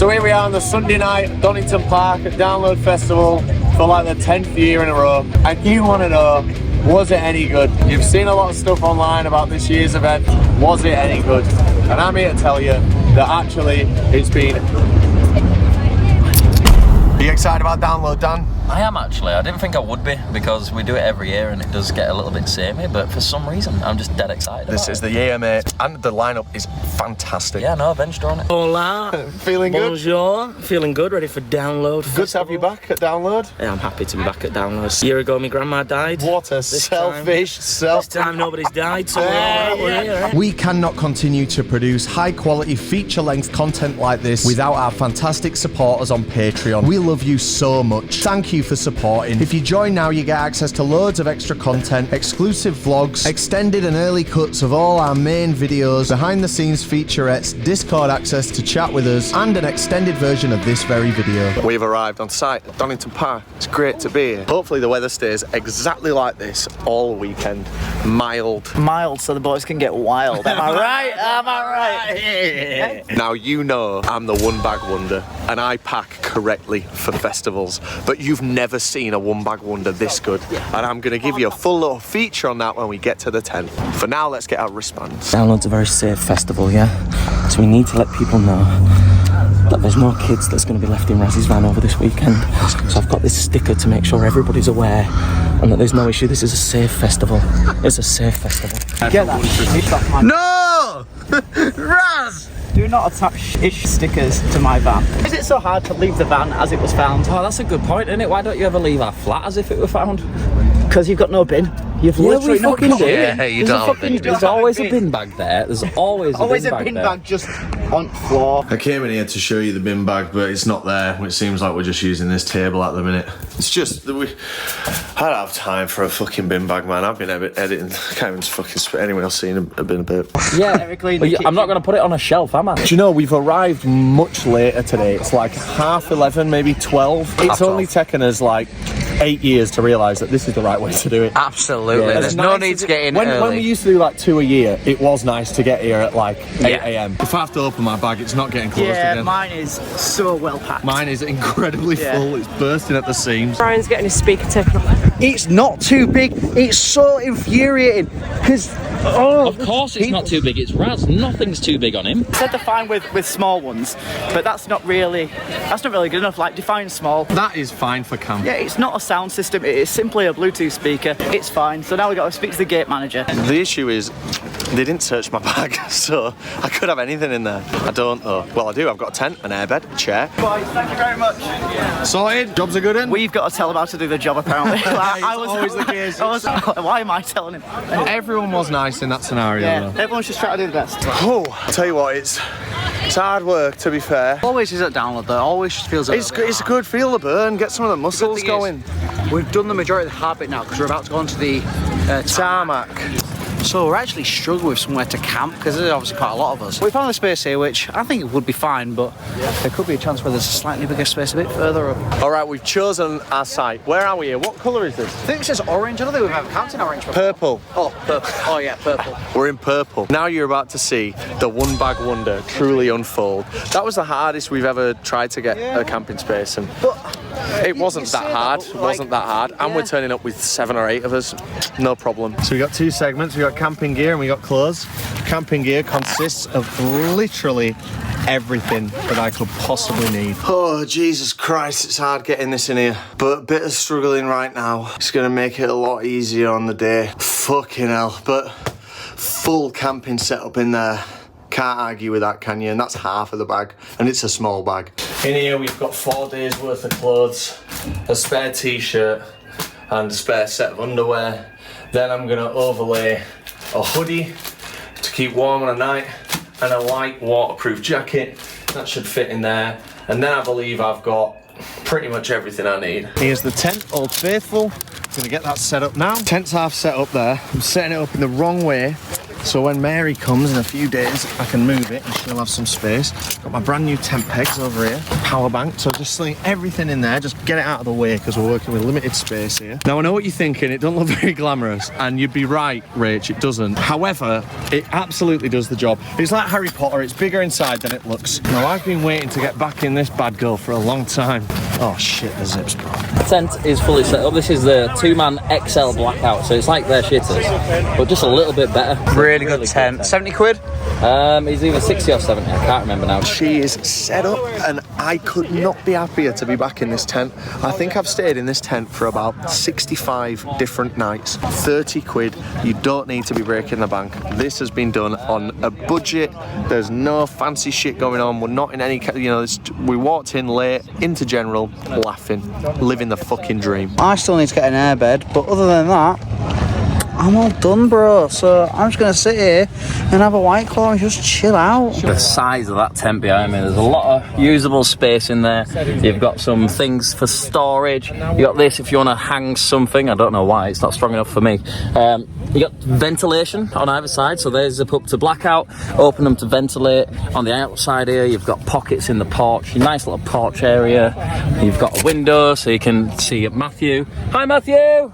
So here we are on the Sunday night, Donington Park at Download Festival for like the 10th year in a row. And you want to know, was it any good? You've seen a lot of stuff online about this year's event. Was it any good? And I'm here to tell you that actually it's been... Are you excited about Download, Dan? I am actually. I didn't think I would be because we do it every year and it does get a little bit samey, but for some reason I'm just dead excited. This is the year, mate, and the lineup is fantastic. Yeah, no, Avenged on it. Hola. Feeling good? Bonjour. Feeling good, ready for Download Festival. Good to have you back at Download. Yeah, I'm happy to be back at Download. A year ago my grandma died. What a selfish self. This time nobody's died, so we're here, eh? We cannot continue to produce high quality feature-length content like this without our fantastic supporters on Patreon. We love you so much. Thank you for supporting. If you join now, you get access to loads of extra content, exclusive vlogs, extended and early cuts of all our main videos, behind the scenes featurettes, Discord access to chat with us, and an extended version of this very video. We've arrived on site at Donington Park. It's great to be here. Hopefully the weather stays exactly like this all weekend. Mild. Mild so the boys can get wild. Am I right? Am I right? Now you know I'm the one bag wonder and I pack correctly for festivals, but you've never seen a one bag wonder this good, and I'm going to give you a full little feature on that when we get to the tent. For now, let's get our wristbands. Download's a very safe festival, yeah? So we need to let people know that there's no kids that's going to be left in Razzy's van over this weekend. So I've got this sticker to make sure everybody's aware and that there's no issue. This is a safe festival. It's a safe festival. Get that shit off my... No! Raz! Do not attach ish stickers to my van. Is it so hard to leave the van as it was found? Oh, that's a good point, isn't it? Why don't you ever leave our flat as if it were found? Because you've got no bin. You've literally no bin. Yeah, you don't have a bin. There's always a bin bag there. There's always a bin bag just on the floor. I came in here to show you the bin bag, but it's not there. It seems like we're just using this table at the minute. It's just that I don't have time for a fucking bin bag, man. I've been editing. I can't even fucking anyone else seen a bin a bit. Yeah, I'm not going to put it on a shelf, am I? Do you know, we've arrived much later today. It's like 11:30, maybe 12. It's only taken us like 8 years to realise that this is the right way to do it. Absolutely. Yeah. There's no need to get in when early. we used to do like 2 a year, it was nice to get here at like 8 a.m. If I have to open my bag, it's not getting closed again. Mine is so well packed. Mine is incredibly full. It's bursting at the seams. Brian's getting his speaker taken off. It's not too big. It's so infuriating because Of course it's not too big, it's Raz. Nothing's too big on him. said they're fine with small ones, but that's not really good enough. Like, define small. That is fine for camp. Yeah, it's not a sound system. It is simply a Bluetooth speaker. It's fine. So now we got to speak to the gate manager. The issue is they didn't search my bag, so I could have anything in there. I don't though. Well, I do. I've got a tent, an airbed, a chair. Boys, thank you very much. Sorted. Job's a good one. We've got to tell him how to do the job, apparently. I was always the case. Why am I telling him? Everyone was nice in that scenario. Yeah, Though. everyone's just trying to do the best. Oh, I tell you what, it's hard work, to be fair. Always is at Download though, always feels like It's a good feel the burn, get some of the muscles going. We've done the majority of the hard bit now because we're about to go onto the Tarmac. So we're actually struggling with somewhere to camp because there's obviously quite a lot of us. We found a space here which I think it would be fine, but there could be a chance where there's a slightly bigger space a bit further up. All right, we've chosen our site. Where are we here? What colour is this? I think it says orange. I don't think we've ever camped in orange before. Purple. Oh, purple. Oh yeah, purple. We're in purple. Now you're about to see the one bag wonder truly unfold. That was the hardest we've ever tried to get a camping space, and it wasn't that hard. It wasn't that hard. And we're turning up with 7 or 8 of us. No problem. So we got 2 segments. We got camping gear and we got clothes. Camping gear consists of literally everything that I could possibly need. Oh, Jesus Christ, it's hard getting this in here. But a bit of struggling right now. It's going to make it a lot easier on the day. Fucking hell. But full camping setup in there. Can't argue with that, can you? And that's half of the bag. And it's a small bag. In here, we've got 4 days worth of clothes, a spare t-shirt, and a spare set of underwear. Then I'm going to overlay a hoodie to keep warm on a night, and a light waterproof jacket. That should fit in there. And then I believe I've got pretty much everything I need. Here's the tent, Old Faithful. I'm gonna get that set up now. Tent's half set up there. I'm setting it up in the wrong way So when Mary comes in a few days, I can move it and she'll have some space. Got my brand new tent pegs over here, power bank. So just sling everything in there, just get it out of the way because we're working with limited space here. Now I know what you're thinking, it doesn't look very glamorous, and you'd be right, Rach, it doesn't. However, it absolutely does the job. It's like Harry Potter, it's bigger inside than it looks. Now I've been waiting to get back in this bad girl for a long time. Oh shit, the zip's broke. The tent is fully set up. This is the 2-man XL blackout, so it's like their shitters, but just a little bit better. Really good tent. 70 quid? It's either 60 or 70, I can't remember now. She is set up and I could not be happier to be back in this tent. I think I've stayed in this tent for about 65 different nights. 30 quid, you don't need to be breaking the bank. This has been done on a budget. There's no fancy shit going on. We're not in any, we walked in late, into general, laughing, living the fucking dream. I still need to get an airbed, but other than that, I'm all done, bro. So I'm just going to sit here and have a White Claw and just chill out. The size of that tent behind me, there's a lot of usable space in there. You've got some things for storage. You got this if you want to hang something. I don't know why, it's not strong enough for me. You got ventilation on either side, so there's zip up to blackout, open them to ventilate. On the outside here, you've got pockets in the porch, nice little porch area. You've got a window so you can see Matthew. Hi, Matthew!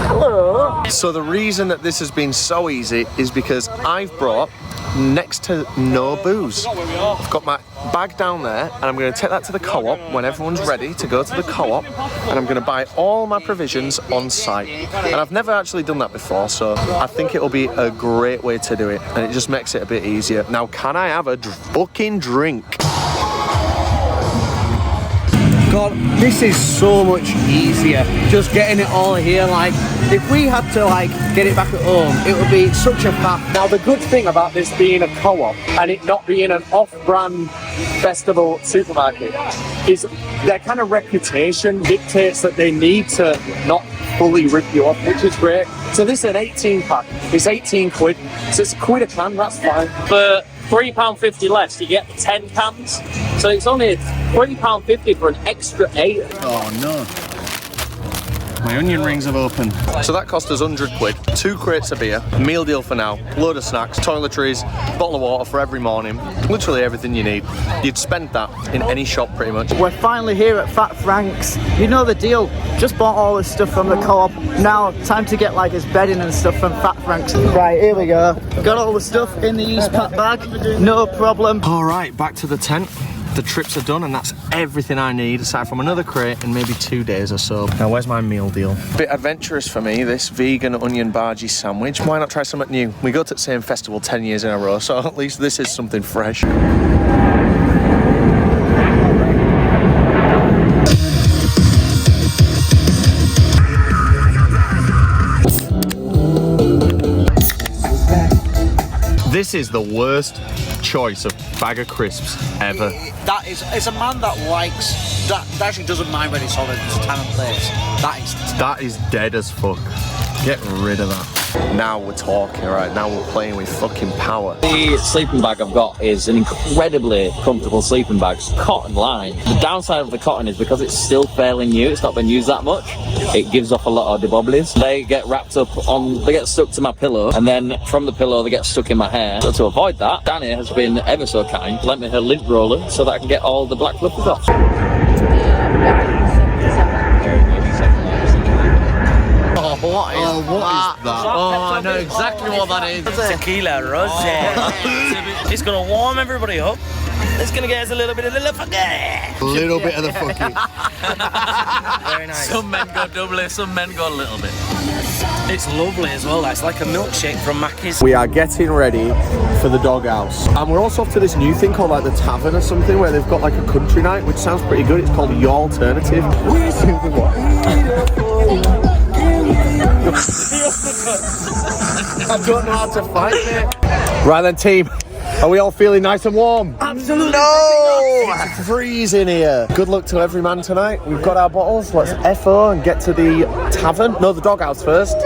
Hello. So the reason that this has been so easy is because I've brought next to no booze. I've got my bag down there and I'm going to take that to the co-op when everyone's ready to go to the co-op, and I'm going to buy all my provisions on site. And I've never actually done that before, so I think it'll be a great way to do it, and it just makes it a bit easier. Now, can I have a fucking drink? God, this is so much easier, just getting it all here. Like, if we had to get it back at home, it would be such a faff. Now, the good thing about this being a co-op and it not being an off-brand festival supermarket is their kind of reputation dictates that they need to not fully rip you off, which is great. So this is an 18 pack, it's 18 quid, so it's a quid a can, that's fine. For £3.50 less, you get 10 cans, so it's only £3.50 for an extra 8. Oh no. My onion rings have opened. So that cost us 100 quid, 2 crates of beer, meal deal for now, load of snacks, toiletries, bottle of water for every morning, literally everything you need. You'd spend that in any shop pretty much. We're finally here at Fat Frank's. You know the deal. Just bought all this stuff from the co-op. Now, time to get his bedding and stuff from Fat Frank's. Right, here we go. Got all the stuff in the used pack bag. No problem. All right, back to the tent. The trips are done and that's everything I need aside from another crate in maybe 2 days or so. Now where's my meal deal? Bit adventurous for me, this vegan onion bhaji sandwich. Why not try something new? We go to the same festival 10 years in a row, so at least this is something fresh. This is the worst choice of bag of crisps ever. That is, as a man that likes, that actually doesn't mind when it's on a time and place. That is dead as fuck. Get rid of that. Now we're talking, right? Now we're playing with fucking power. The sleeping bag I've got is an incredibly comfortable sleeping bag. It's cotton lined. The downside of the cotton is because it's still fairly new, it's not been used that much, it gives off a lot of debobblies. They get wrapped up they get stuck to my pillow, and then from the pillow they get stuck in my hair. So to avoid that, Danny has been ever so kind, lent me her lint roller so that I can get all the black fluffers off. What is that? Oh, I know exactly what that is. Tequila rosé. It's gonna warm everybody up. It's gonna get us a little bit of the fucky. A little bit of the fucking. Very nice. Some men go doubly, some men go a little bit. It's lovely as well. It's like a milkshake from Mackey's. We are getting ready for the doghouse. And we're also off to this new thing called the tavern or something, where they've got a country night, which sounds pretty good. It's called Your Alternative. I don't know how to fight it. Right then, team. Are we all feeling nice and warm? Absolutely. No! It's freezing here. Good luck to every man tonight. We've got our bottles. Let's FO and get to the tavern. No, the doghouse first.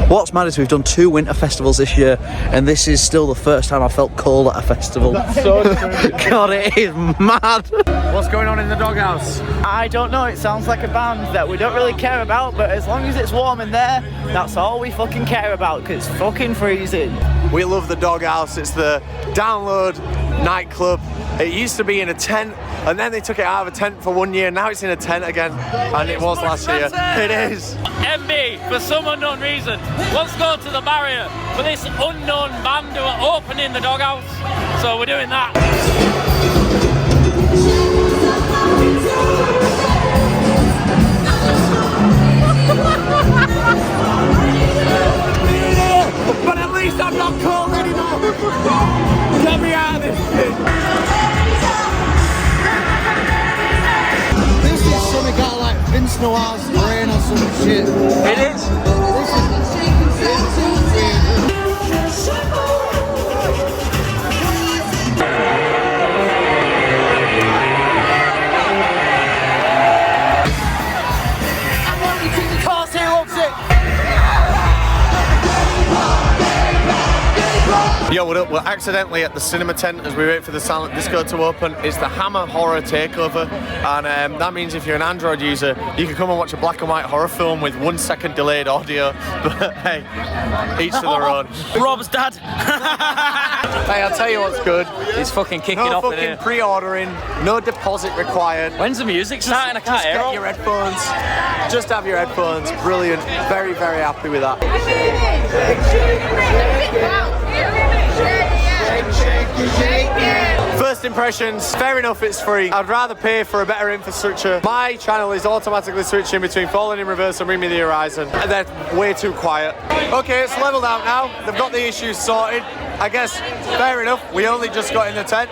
What's mad is we've done 2 winter festivals this year, and this is still the first time I felt cold at a festival. That's so true. God, it is mad. What's going on in the doghouse? I don't know, it sounds like a band that we don't really care about, but as long as it's warm in there, that's all we fucking care about, because it's fucking freezing. We love the doghouse. It's the download nightclub. It used to be in a tent, and then they took it out of a tent for 1 year. Now it's in a tent again, and it was last year. It is. MB, for some unknown reason, wants to go to the barrier for this unknown band who are opening the doghouse. So we're doing that. But at least I'm not cold anymore. Get me out of this shit. This is something got like Vince Noir's brain or some shit. It is. Yo, what up? We're accidentally at the cinema tent as we wait for the silent disco to open. It's the Hammer Horror Takeover, and that means if you're an Android user, you can come and watch a black and white horror film with 1 second delayed audio. But hey, each to their own. Rob's dad. Hey, I'll tell you what's good. He's fucking kicking No off in fucking here. pre-ordering, no deposit required. When's the music starting? I can't Just hear get it. your headphones. Just have your headphones. Brilliant. Very, very happy with that. First impressions, fair enough, it's free. I'd rather pay for a better infrastructure. My channel is automatically switching between Falling in Reverse and Bring Me the Horizon, and they're way too quiet. Okay, it's leveled out now. They've got the issues sorted. I guess, fair enough, we only just got in the tent.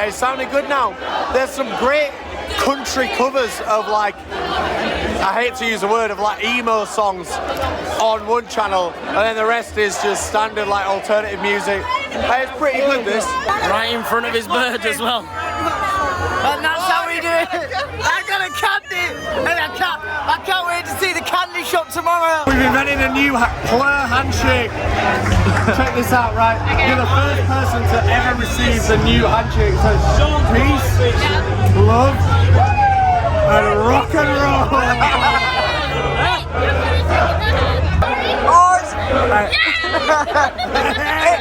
It's sounding good now. There's some great country covers of like, I hate to use the word, of like emo songs on one channel, and then the rest is just standard like alternative music. It's pretty good, this. Right in front of his bird as well. And that's how we do it. I got a candy, and I can't wait to see the candy shop tomorrow. We've invented a new Plur handshake. Check this out, right? You're the first person to ever receive the new handshake. So peace, love, and rock and roll.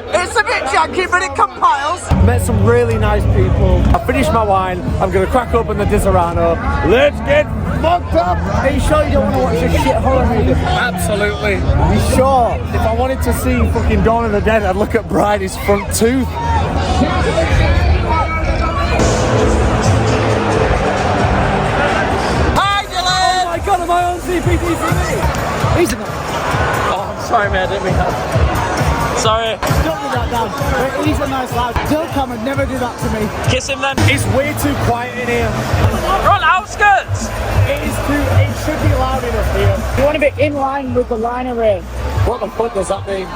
It's a bit janky, but it compiles. Met some really nice people. I finished my wine. I'm gonna crack open the Disaronno. Let's get fucked up. Are you sure you don't want to watch a shit horror movie? Absolutely. You sure? If I wanted to see fucking Dawn of the Dead, I'd look at Bridie's front tooth. Hi, Dylan! Oh my god, am I on CPTV? He's in Oh, I'm sorry, man. I didn't mean that. Sorry. Don't do that, Dan. He's a nice lad. Don't come and never do that to me. Kiss him then. It's way too quiet in here. We're on outskirts. It should be loud enough here. You want to be in line with the line array. What the fuck does that mean?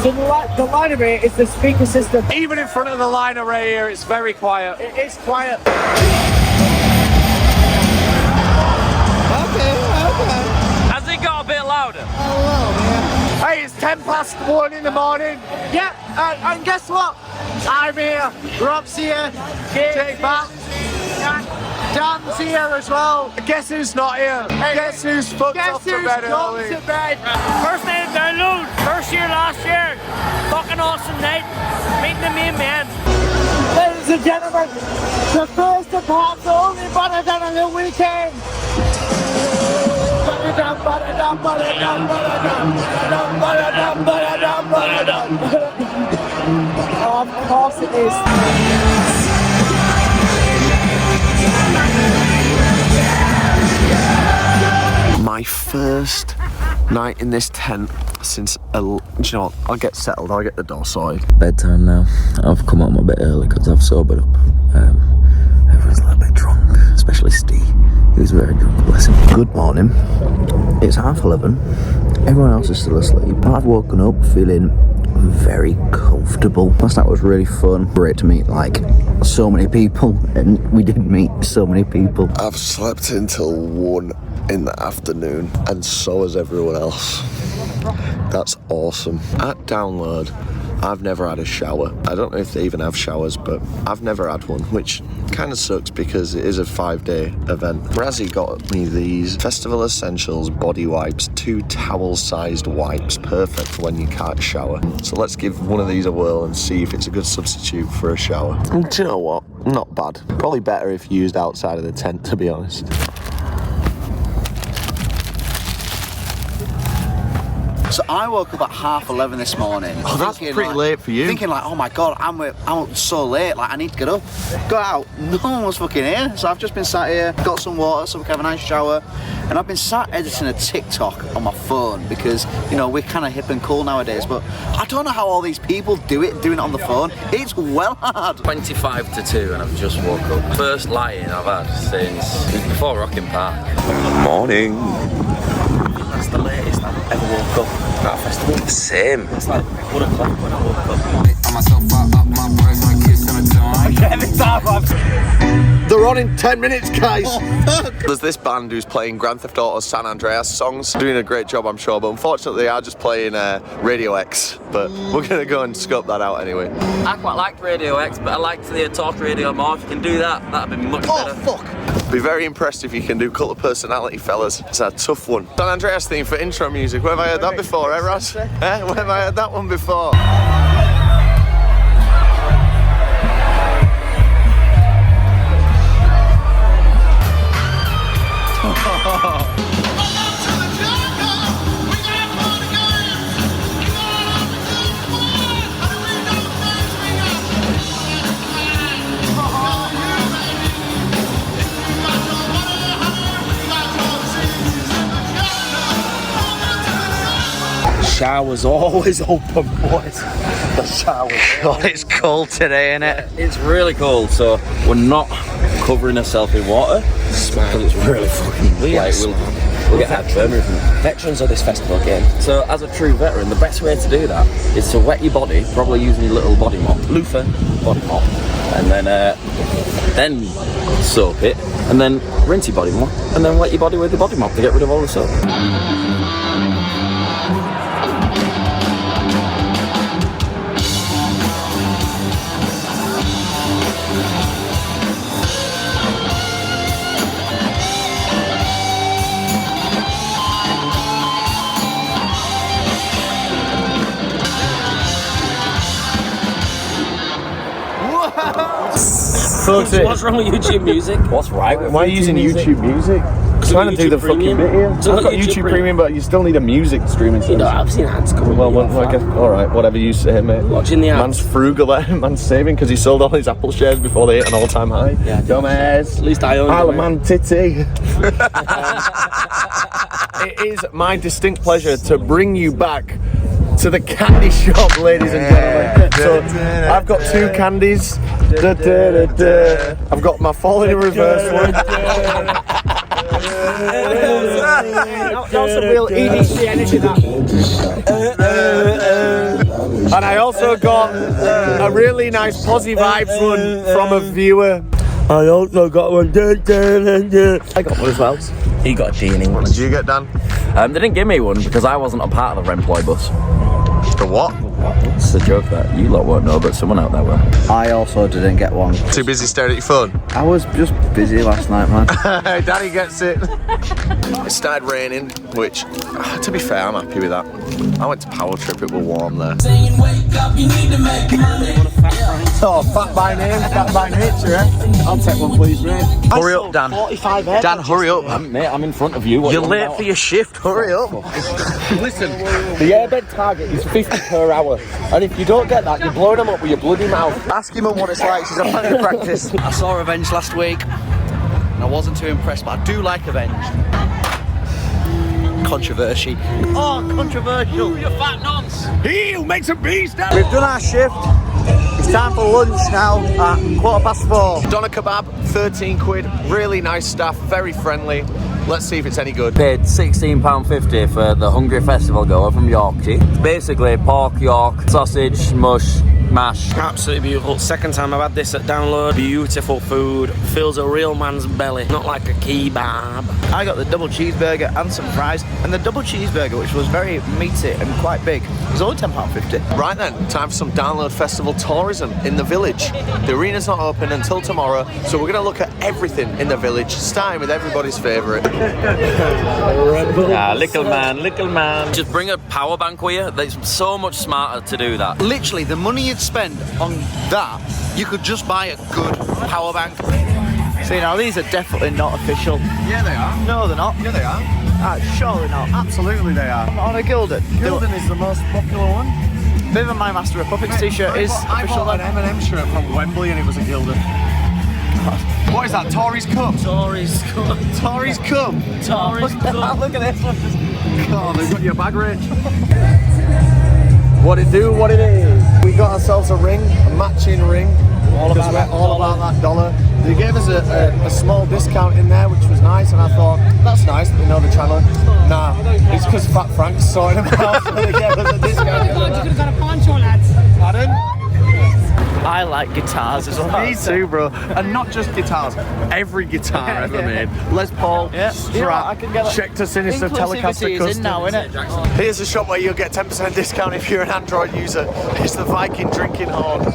So the line array is the speaker system. Even in front of the line array here, it's very quiet. It is quiet. Has it got a bit louder? Hey, it's 1:10 in the morning. Yeah, and guess what? I'm here. Rob's here. Take back. Dan's here as well. Guess who's not here? Guess who's fucked off to bed early? to bed? First day of download. First year last year. Fucking awesome night. Meeting the main man. Ladies and gentlemen, the first of parts only better than a little weekend. Oh, of course it is. My first night in this tent since, do you know what, I'll get settled, I'll get the door sorted. Bedtime now. I've come home a bit early because I've sobered up. Everyone's a little bit drunk, especially Steve. He was very drunk, bless him. Good morning. It's 11:30. Everyone else is still asleep. I've woken up feeling very comfortable. Last night was really fun. Great to meet like so many people, and we did meet so many people. I've slept until 1 in the afternoon, and so has everyone else. That's awesome. At download, I've never had a shower. I don't know if they even have showers, but I've never had one, which kind of sucks because it is a 5-day event. Razzie got me these Festival Essentials body wipes, 2 towel-sized wipes, perfect for when you can't shower. So let's give one of these a whirl and see if it's a good substitute for a shower. And do you know what? Not bad. Probably better if used outside of the tent, to be honest. So I woke up at 11:30 this morning. Oh, that's pretty late for you. Thinking like, oh my god, I'm so late. Like I need to get up. Got out. No one was fucking here. So I've just been sat here, got some water, so we can have a nice shower, and I've been sat editing a TikTok on my phone because you know we're kind of hip and cool nowadays. But I don't know how all these people doing it on the phone. It's well hard. 25 to 2 and I've just woke up. First lying I've had since before Rocking Park. Morning. That's the latest I've ever woke up at a festival. Same. It's like 1 o'clock when I woke up. They're on in 10 minutes, guys. There's this band who's playing Grand Theft Auto San Andreas songs. Doing a great job, I'm sure, but unfortunately they are just playing Radio X. But we're going to go and scope that out anyway. I quite liked Radio X, but I liked the Talk Radio more. If you can do that, that'd be much better. Oh, fuck. Be very impressed if you can do Cult of Personality, fellas. It's a tough one. San Andreas theme for intro music. Where have I heard that before, eh, Raz? Where have I heard that one before? Shower's always open, boys. The shower. God, it's cold today, isn't it? It's really cold, so we're not covering ourselves in water because it's really fucking weird. Like, we'll get heartburn. Veterans of this festival again. So as a true veteran, the best way to do that is to wet your body, probably using your little body mop, loofah body mop, and then soap it, and then rinse your body mop, and then wet your body with the body mop to get rid of all the soap. What's wrong with YouTube Music? What's right with Why are you using YouTube Music? I'm trying to do the fucking bit here. I've got YouTube Premium, but you still need a music streaming service. You know, I've seen ads coming. Well, I guess, alright, whatever you say, mate. Watching the ads. Man's frugal, man's saving because he sold all his Apple shares before they hit an all-time high. Yeah, dumbass. At least I own Isle them. of Man titty. It is my distinct pleasure to bring you back to the candy shop, ladies and gentlemen. So I've got 2 candies. I've got my fall in reverse one. That's some real EDC energy, that. And I also got a really nice Posy Vibes one from a viewer. I also got one. I got one as well. He got a D in English. What did you get, Dan? They didn't give me one because I wasn't a part of the Remploy bus. The what? It's a joke that you lot won't know, but someone out there will. I also didn't get one. Too busy staring at your phone? I was just busy last night, man. Daddy gets it. It started raining, which, to be fair, I'm happy with that. I went to Power Trip, it was warm there. Oh, fat by name, fat by nature, eh? I'll take one, please, mate. Hurry up, Dan. 45 head. Dan, hurry up. Mate, I'm in front of you. What You're you late want for your shift. Hurry up. Listen, the airbed target is 50 per hour, and if you don't get that, you're blowing them up with your bloody mouth. Ask your mum what it's like. She's a fan of practice. I saw Avenged last week, and I wasn't too impressed, but I do like Avenged. Controversy. Oh, controversial. You fat nonce. We've done our shift. It's time for lunch now at 4:15. Doner kebab, 13 quid, really nice staff, very friendly. Let's see if it's any good. Paid £16.50 for the Hungry Festival goer from Yorkie. It's basically pork, York, sausage, mush, mash. Absolutely beautiful. Second time I've had this at Download. Beautiful food. Fills a real man's belly. Not like a kebab. I got the double cheeseburger and some fries, and the double cheeseburger, which was very meaty and quite big, was only £10.50. Right then, time for some Download Festival tourism in the village. The arena's not open until tomorrow, so we're going to look at everything in the village, starting with everybody's favourite. Little man. Just bring a power bank with you. It's so much smarter to do that. Literally, the money you'd spend on that, you could just buy a good power bank. See, now these are definitely not official. Yeah, they are. No, they're not. Yeah, they are. Surely not. Absolutely they are. On a Gildan. Gildan is the most popular one. Even my Master of Puppets t-shirt is I official. bought an M&M shirt from Wembley and it was a Gildan. What is that? Tories come? Tories come. Tories come? Tories come. Look at this one. God, they've got your bag range. What it do, what it is. We got ourselves a ring, a matching ring. All about that dollar. They gave us a small discount in there, which was nice, and I thought, that's nice, they know the channel. Nah, it's because Fat Frank's sorting them out, so they gave us a discount. You could have got a poncho, lads. Pardon? I like guitars as well. Me too, bro. And not just guitars. Every guitar ever made. Les Paul, Strat, I can get that. Check to Sinister, Telecaster Inclusivity is Custom. in now, innit? Here's a shop where you'll get 10% discount if you're an Android user. It's the Viking drinking horn.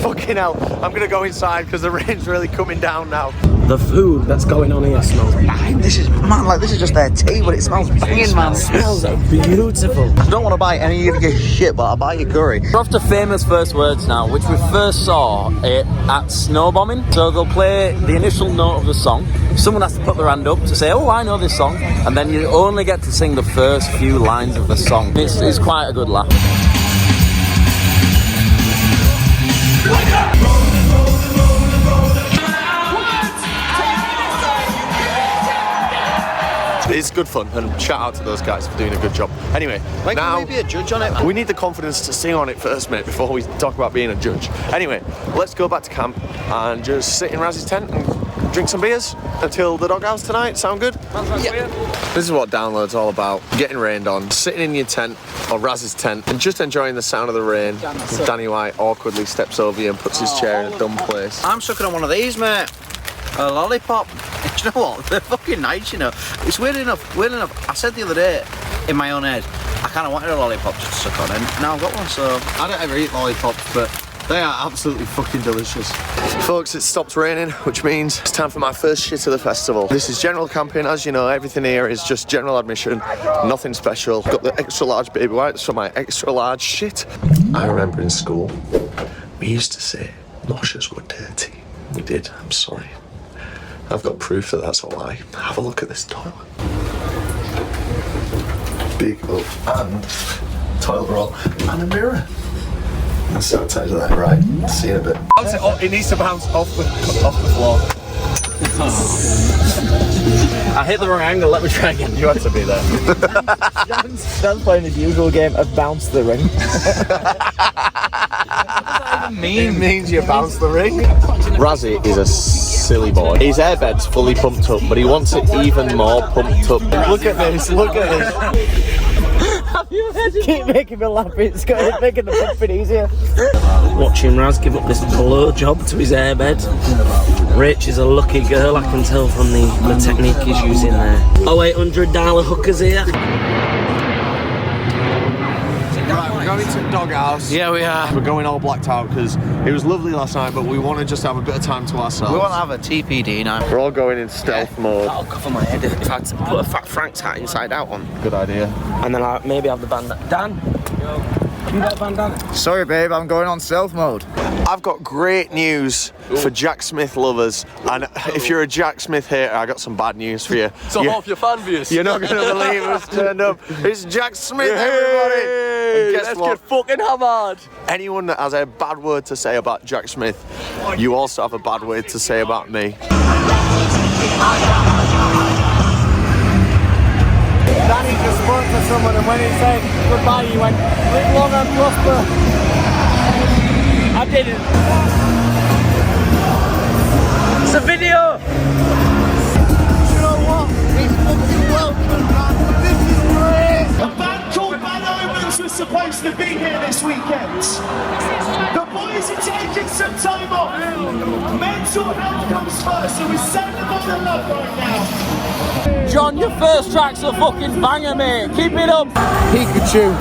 Fucking hell. I'm going to go inside because the rain's really coming down now. The food that's going on here smells banging. This is, man, like, this is just their tea, but it smells banging, man. It smells beautiful. I don't want to buy any of your shit, but I'll buy your curry. We're off to famous first words now, which we first saw at snow bombing. So they'll play the initial note of the song. Someone has to put their hand up to say, oh, I know this song. And then you only get to sing the first few lines of the song. It's quite a good laugh. It's good fun, and shout out to those guys for doing a good job. Anyway, When now can we be a judge on it, man? we need the confidence to sing on it first, mate, before we talk about being a judge. Anyway, let's go back to camp and just sit in Raz's tent and drink some beers until the doghouse tonight. Sound good? Yeah. This is what Download's all about. Getting rained on, sitting in your tent, or Raz's tent, and just enjoying the sound of the rain. Danny White awkwardly steps over you and puts his chair in a dumb place. I'm sucking on one of these, mate. A lollipop. Do you know what? They're fucking nice, you know. It's weird enough. I said the other day, in my own head, I kind of wanted a lollipop just to suck on, and now I've got one, so... I don't ever eat lollipops, but they are absolutely fucking delicious. Folks, it stopped raining, which means it's time for my first shit of the festival. This is general camping. As you know, everything here is just general admission, nothing special. Got the extra large baby wipes for my extra large shit. I remember in school, we used to say noshes were dirty. We did, I'm sorry. I've got proof that that's a lie. Have a look at this toilet. Big up and toilet roll and a mirror. That's the outside of that, right? See you in a bit. It needs to bounce off the floor. I hit the wrong angle, let me try again. You had to be there. Dan's playing his usual game of bounce the ring. It means you bounce the ring. Razzie is a silly boy. His airbed's fully pumped up, but he wants it even more pumped up. Look at this, look at this. Keep making me laugh, it's making the pumping easier. Watching Raz give up this blow job to his airbed. Rach is a lucky girl, I can tell from the technique he's using there. $800 hookers here. Right, we're going into the doghouse. Yeah, we are. We're going all blacked out because it was lovely last night, but we want to just have a bit of time to ourselves. We want to have a TPD now. We're all going in stealth mode. That'll cover my head if I had to put a Fat Frank's hat inside out on. Good idea. And then I maybe have the bandana. Dan? You got a bandana? Sorry, babe, I'm going on stealth mode. I've got great news for Jack Smith lovers, and if you're a Jack Smith hater, I got some bad news for you. So half your fan base. You're not going to believe who's turned up. It's Jack Smith, everybody! And guess what? Get fucking hammered. Anyone that has a bad word to say about Jack Smith, you also have a bad word to say about me. Danny just spoke to someone, and when he said goodbye, he went, live long and prosper. I didn't. It's a video. You know what? It's fucking welcome, man. This is great. A band called Bad Omens was supposed to be here this weekend. The boys busy taking some time off. Mental health comes first, so we send them all the love right now. John, your first track's a fucking banger, mate. Keep it up. Pikachu.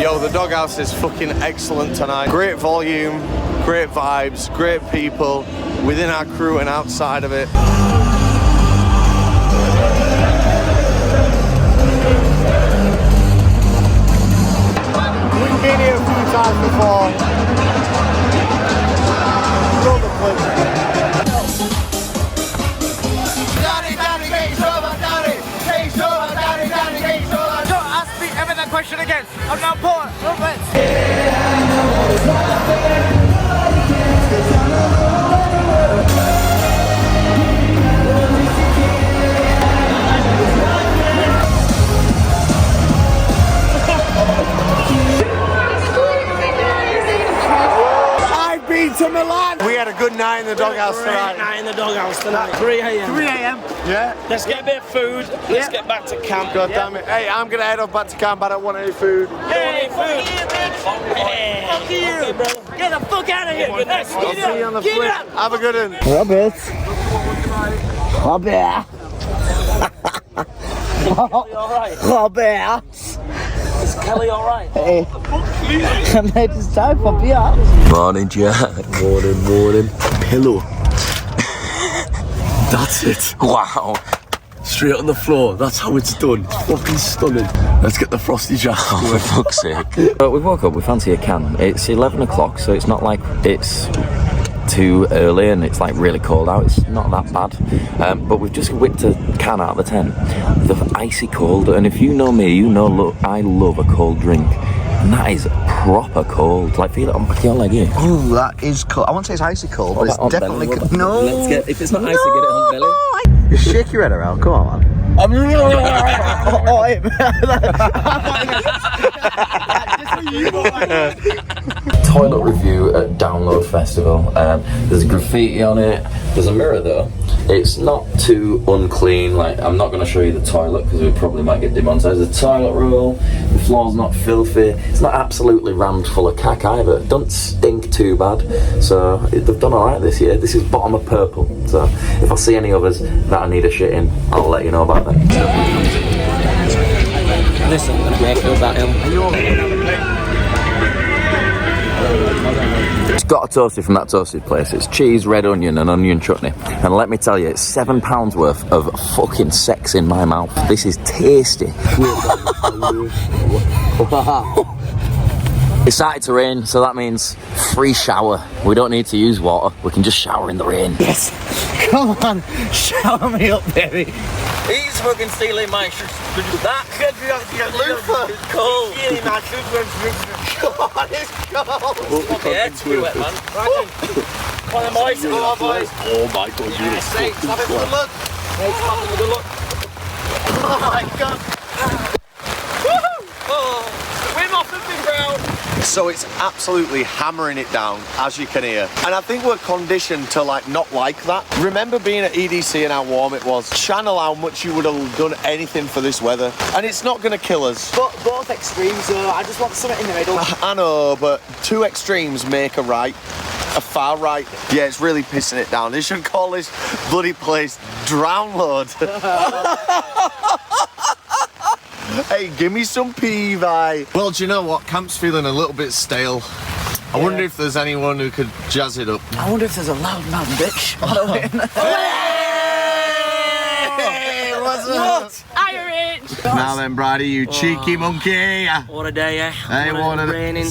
Yo, the doghouse is fucking excellent tonight. Great volume, great vibes, great people within our crew and outside of it. We've been here a few times before. Roll the clip. Don't ask me ever that question again. I'm not poor. I've been to Milan. We had a good night in the doghouse tonight. Night in the doghouse tonight. 3 a.m. 3 a.m. Yeah? Let's get a bit of food. Let's get back to camp. God damn it. Hey, I'm gonna head off back to camp. I don't want any food. Hey, food. Fuck you, bro. Get the fuck out of here. Let's I'll see you on the flip. Have a good one. Robert. Robert. Robert. Is Kelly alright? Hey. Mate, it's time for beer. Morning, Jack. Morning. Pillow. That's it. Wow. Straight on the floor. That's how it's done. It's fucking stunning. Let's get the frosty jack. Oh, for fuck's sake. But we woke up, we fancy a can. It's 11 o'clock, so it's not like it's too early and it's like really cold out. It's not that bad. But we've just whipped a can out of the tent. The icy cold, and if you know me, you know look, I love a cold drink. And that is proper cold. Like, feel it on the back of your leg here. Oh, that is cold. I won't say it's icy cold, but it's definitely cold. No. Let's get, if it's not icy, get it on belly. Just shake your head around. Come on, man. Toilet review at Download Festival. There's graffiti on it. There's a mirror though. It's not too unclean. Like, I'm not going to show you the toilet because we probably might get demonetized. The toilet roll. The floor's not filthy. It's not absolutely rammed full of cack either. It doesn't stink too bad. So they've done alright this year. This is bottom of purple. So if I see any others that I need a shit in, I'll let you know about them. Listen, I'm gonna make it that ill. It's got a toasty from that toasted place. It's cheese, red onion and onion chutney. And let me tell you, it's £7 worth of fucking sex in my mouth. This is tasty. It started to rain, so that means free shower. We don't need to use water. We can just shower in the rain. Yes. Come on. Shower me up, baby. He's fucking stealing my shoes. That loofah. It's cold. Stealing my shoes. God, it's cold. Yeah, it's too wet, man. Right then. Come on, boys. Come on, boys. Oh my god, you Yes, mate. Have it for good luck. Mate, have it for good luck. Oh my god. Woohoo! Oh, swim off the ground. So it's absolutely hammering it down, as you can hear. And I think we're conditioned to like not like that. Remember being at EDC and how warm it was? Channel how much you would have done anything for this weather. And it's not going to kill us. But both extremes, I just want something in the middle. I know, but two extremes make a right. A far right. Yeah, it's really pissing it down. They should call this bloody place Drownload. Hey, give me some Peavey. Well, do you know what? Camp's feeling a little bit stale. I wonder if there's anyone who could jazz it up. I wonder if there's a loud man bitch. Hey, what's up? What? Irish! Now then, Brady, you cheeky monkey. What a day, eh? Hey, what a raining.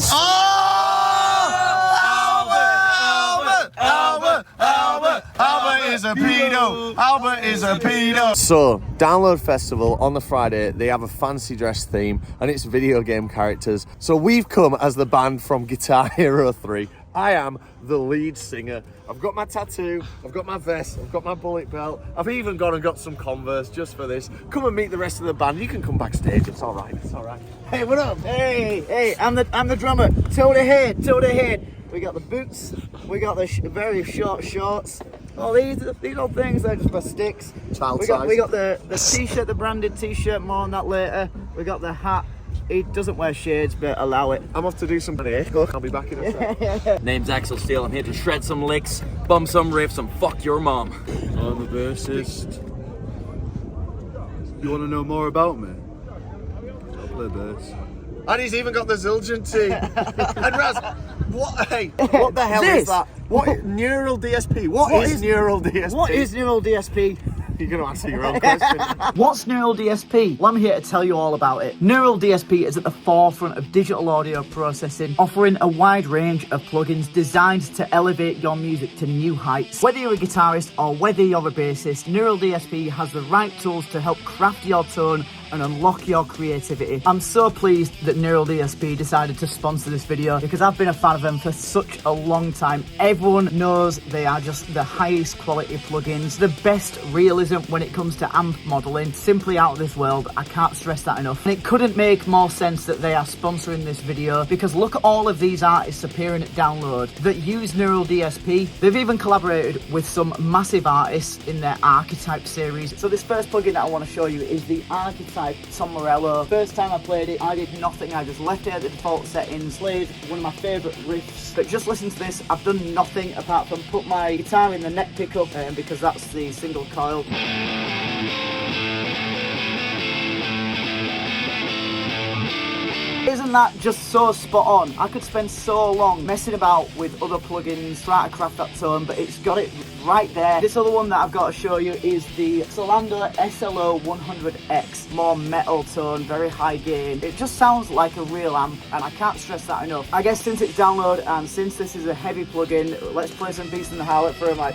Albert is a pedo. Albert is a pedo. So, Download Festival on the Friday, they have a fancy dress theme and it's video game characters. So we've come as the band from Guitar Hero 3. I am the lead singer. I've got my tattoo, I've got my vest, I've got my bullet belt. I've even gone and got some Converse just for this. Come and meet the rest of the band. You can come backstage, it's all right, it's all right. Hey, what up? Hey, I'm the drummer. Toe to head. We got the boots, we got the very short shorts. Oh, these old things, they're just for sticks. We got the t-shirt, the branded t-shirt, more on that later. We got the hat. He doesn't wear shades, but allow it. I'm off to do something here. I'll be back in a sec. Name's Axel Steele. I'm here to shred some licks, bum some riffs, and fuck your mom. I'm a bassist. You want to know more about me? I'll play bass. And he's even got the Zildjian tee. And Raz, what the hell is that? What Neural DSP? What is Neural DSP? What is Neural DSP? You're going to answer your own question. What's Neural DSP? Well, I'm here to tell you all about it. Neural DSP is at the forefront of digital audio processing, offering a wide range of plugins designed to elevate your music to new heights. Whether you're a guitarist or whether you're a bassist, Neural DSP has the right tools to help craft your tone and unlock your creativity. I'm so pleased that Neural DSP decided to sponsor this video because I've been a fan of them for such a long time. Everyone knows they are just the highest quality plugins, the best realism when it comes to amp modeling, simply out of this world. I can't stress that enough. And it couldn't make more sense that they are sponsoring this video because look at all of these artists appearing at Download that use Neural DSP. They've even collaborated with some massive artists in their Archetype series. So this first plugin that I want to show you is the Archetype Tom Morello. First time I played it, I did nothing. I just left it at the default settings, played one of my favourite riffs. But just listen to this, I've done nothing apart from put my guitar in the neck pickup because that's the single coil. Isn't that just so spot on? I could spend so long messing about with other plugins trying to craft that tone, but it's got it right there. This other one that I've got to show you is the Solander SLO 100X. More metal tone, very high gain. It just sounds like a real amp, and I can't stress that enough. I guess since it's Download and since this is a heavy plugin, let's play some Beast in the Harlot for a mic.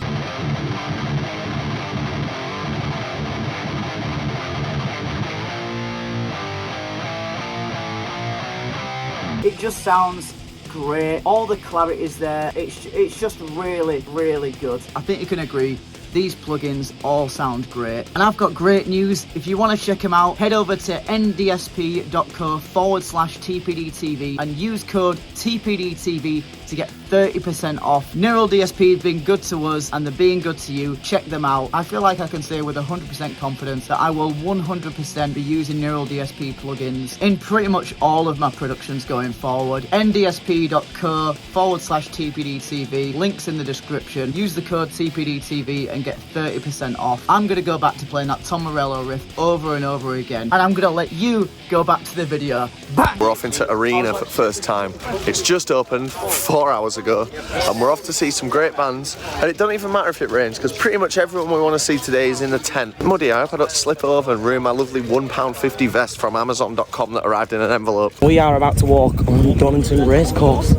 It just sounds great. All the clarity is there. It's just really, really good. I think you can agree. These plugins all sound great. And I've got great news. If you want to check them out, head over to ndsp.co/TPDTV and use code TPDTV to get 30% off. Neural DSP has been good to us and they're being good to you. Check them out. I feel like I can say with 100% confidence that I will 100% be using Neural DSP plugins in pretty much all of my productions going forward. ndsp.co/TPDTV. Links in the description. Use the code TPDTV and get 30% off. I'm going to go back to playing that Tom Morello riff over and over again. And I'm going to let you go back to the video. Bang! We're off into Arena for the first time. It's just opened 4 hours ago and we're off to see some great bands, and it doesn't even matter if it rains because pretty much everyone we want to see today is in the tent. Muddy, I hope I don't slip over and ruin my lovely £1.50 vest from Amazon.com that arrived in an envelope. We are about to walk on Donington Racecourse.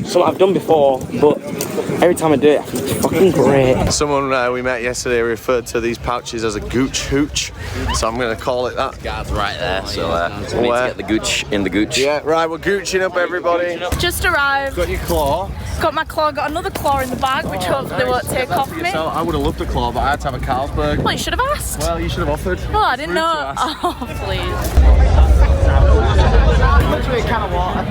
Something I've done before, but every time I do it, I think it's fucking great. Someone we met yesterday referred to these pouches as a gooch hooch, so I'm going to call it that. Guard's right there, so we need to get the gooch in the gooch. Yeah, right, we're gooching up, everybody. Just arrived. Got your claw. Got my claw, got another claw in the bag, which hopefully won't take off me. So I would have loved a claw, but I had to have a Carlsberg. Well, you should have asked. Well, you should have offered. Well, I didn't know. Oh, please. Literally a can of water.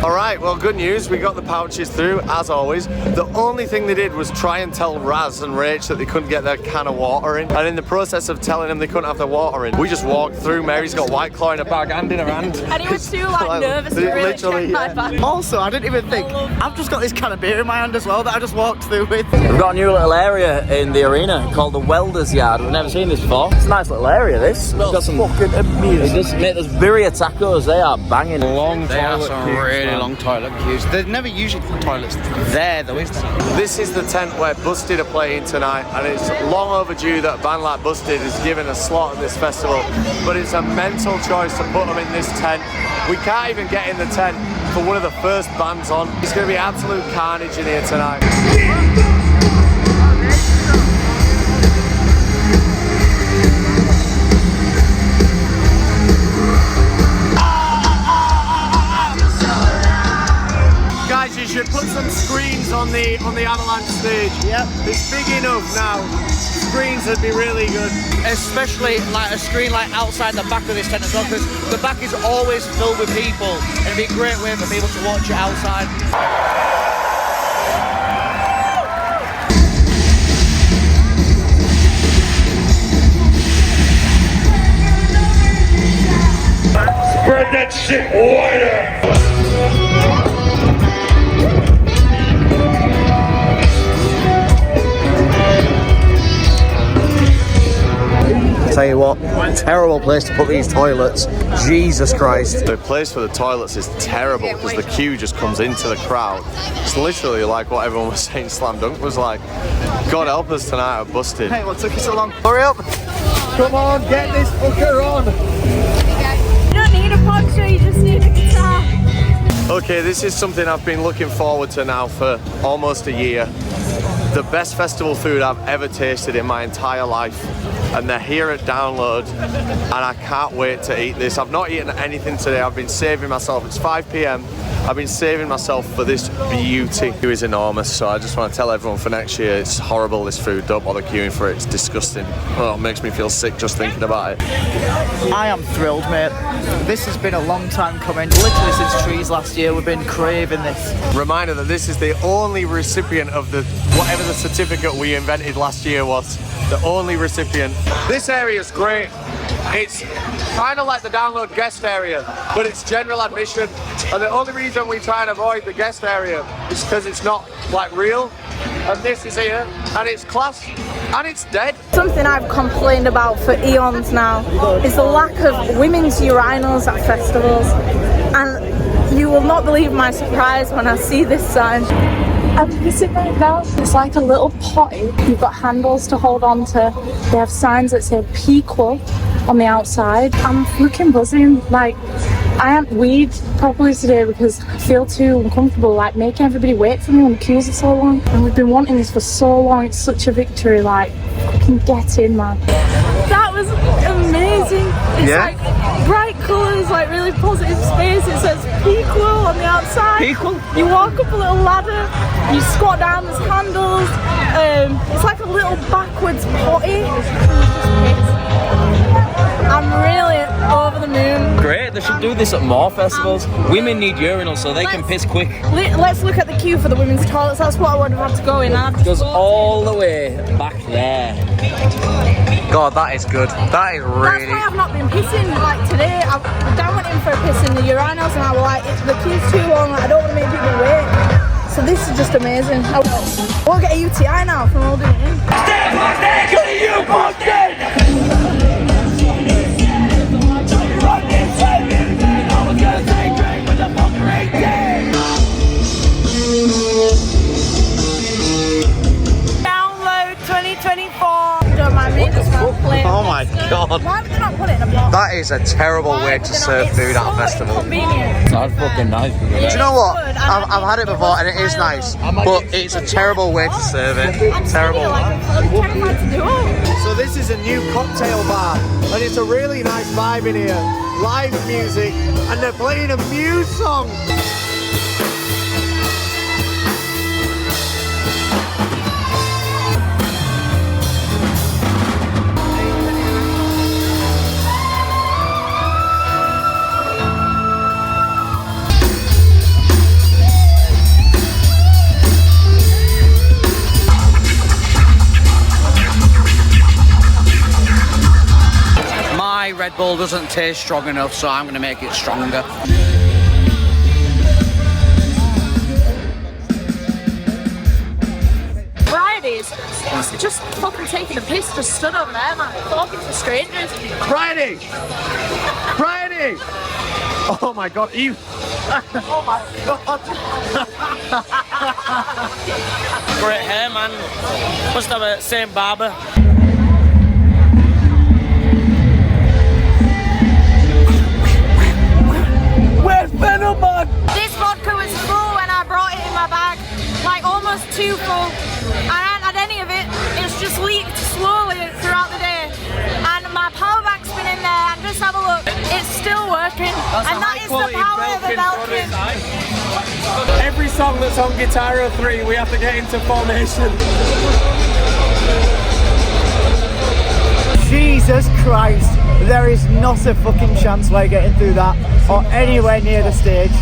Alright, well, good news, we got the pouches through, as always. The only thing they did was try and tell Raz and Rach that they couldn't get their can of water in, and in the process of telling them they couldn't have their water in, we just walked through. Mary's got White Claw in a bag and in her hand. And he was too nervous to really check my bag. Also, I didn't even think, I've just got this can of beer in my hand as well that I just walked through with. We've got a new little area in the arena called the Welders Yard. We've never seen this before. It's a nice little area, this. We've got some fucking amazing. Just mate, there's birria tacos. They are banging. Long toilet queues, really long toilet queues. There's never usually toilets there though, is there? This is the tent where Busted are playing tonight, and it's long overdue that a band like Busted is given a slot at this festival, but it's a mental choice to put them in this tent. We can't even get in the tent for one of the first bands on. It's going to be absolute carnage in here tonight. Guys, you should put some screens on the Avalanche stage. Yep. It's big enough now. Screens would be really good. Especially like a screen like outside the back of this tent as well, because the back is always filled with people, and it'd be a great way for people to watch it outside. Spread that shit wider. Tell you what, terrible place to put these toilets. Jesus Christ. The place for the toilets is terrible because the queue just comes into the crowd. It's literally like what everyone was saying Slam Dunk was like. God help us tonight, I'm busted. Hey, what took you so long? Hurry up. Come on, get this fucker on. You don't need a poncho, you just need a guitar. Okay, this is something I've been looking forward to now for almost a year. The best festival food I've ever tasted in my entire life. And they're here at Download, and I can't wait to eat this. I've not eaten anything today. I've been saving myself. It's 5 p.m. I've been saving myself for this beauty. It is enormous, so I just want to tell everyone for next year, it's horrible, this food. Don't bother queuing for it. It's disgusting. Oh, it makes me feel sick just thinking about it. I am thrilled, mate. This has been a long time coming. Literally since Trees last year, we've been craving this. Reminder that this is the only recipient of the whatever the certificate we invented last year was. The only recipient. This area is great. It's kind of like the Download guest area, but it's general admission. And the only reason we try and avoid the guest area is because it's not like real. And this is here, and it's class, and it's dead. Something I've complained about for eons now is the lack of women's urinals at festivals. And you will not believe my surprise when I see this sign. I'm pissing right now. It's like a little potty. You've got handles to hold on to. They have signs that say Pequel on the outside. I'm fucking buzzing. Like, I haven't weed properly today because I feel too uncomfortable, like making everybody wait for me when the queues are so long. And we've been wanting this for so long. It's such a victory. Like, fucking get in, man. That was amazing. It's like bright colours, like really positive space. It says Pequel on the outside. Pequel? You walk up a little ladder, you squat down, there's handles. It's like a little backwards potty. I'm really over the moon. Great, they should do this at more festivals. Women need urinals so they can piss quick. Let's look at the queue for the women's toilets. That's what I would have had to go in. It goes all the way back there. God, that is good. That is really... That's why I've not been pissing. Like today, Dan went in for a piss in the urinals and I was like, the queue's too long, I don't want to make people wait. So this is just amazing. I won't get a UTI now from holding it in. Stand my neck to you, pumpkin! Download 2024. Don't mind me, this one playing. Oh my God. Why would they not put it in a box? That is a terrible way to serve food at a festival. Convenient. That's fucking nice. Do you know what? I've had it before and it is nice, but it's a terrible way to serve it. Terrible. So this is a new cocktail bar, and it's a really nice vibe in here. Live music, and they're playing a Muse song. My Red Bull doesn't taste strong enough, so I'm going to make it stronger. Fridays, just fucking taking a piss, just stood over there, man, talking to strangers. Friday! Friday! Oh my God, you... Oh my God! Great hair, man. Must have a same barber. We're Open up, man! This vodka was full when I brought it in my bag, like almost too full. I hadn't had any of it, it's just leaked slowly throughout the day. And my power bank's been in there, and just have a look, it's still working. And that is the power of the Belkin. Every song that's on Guitar Hero 3, we have to get into formation. Jesus Christ, there is not a fucking chance we're getting through that or anywhere near the stage.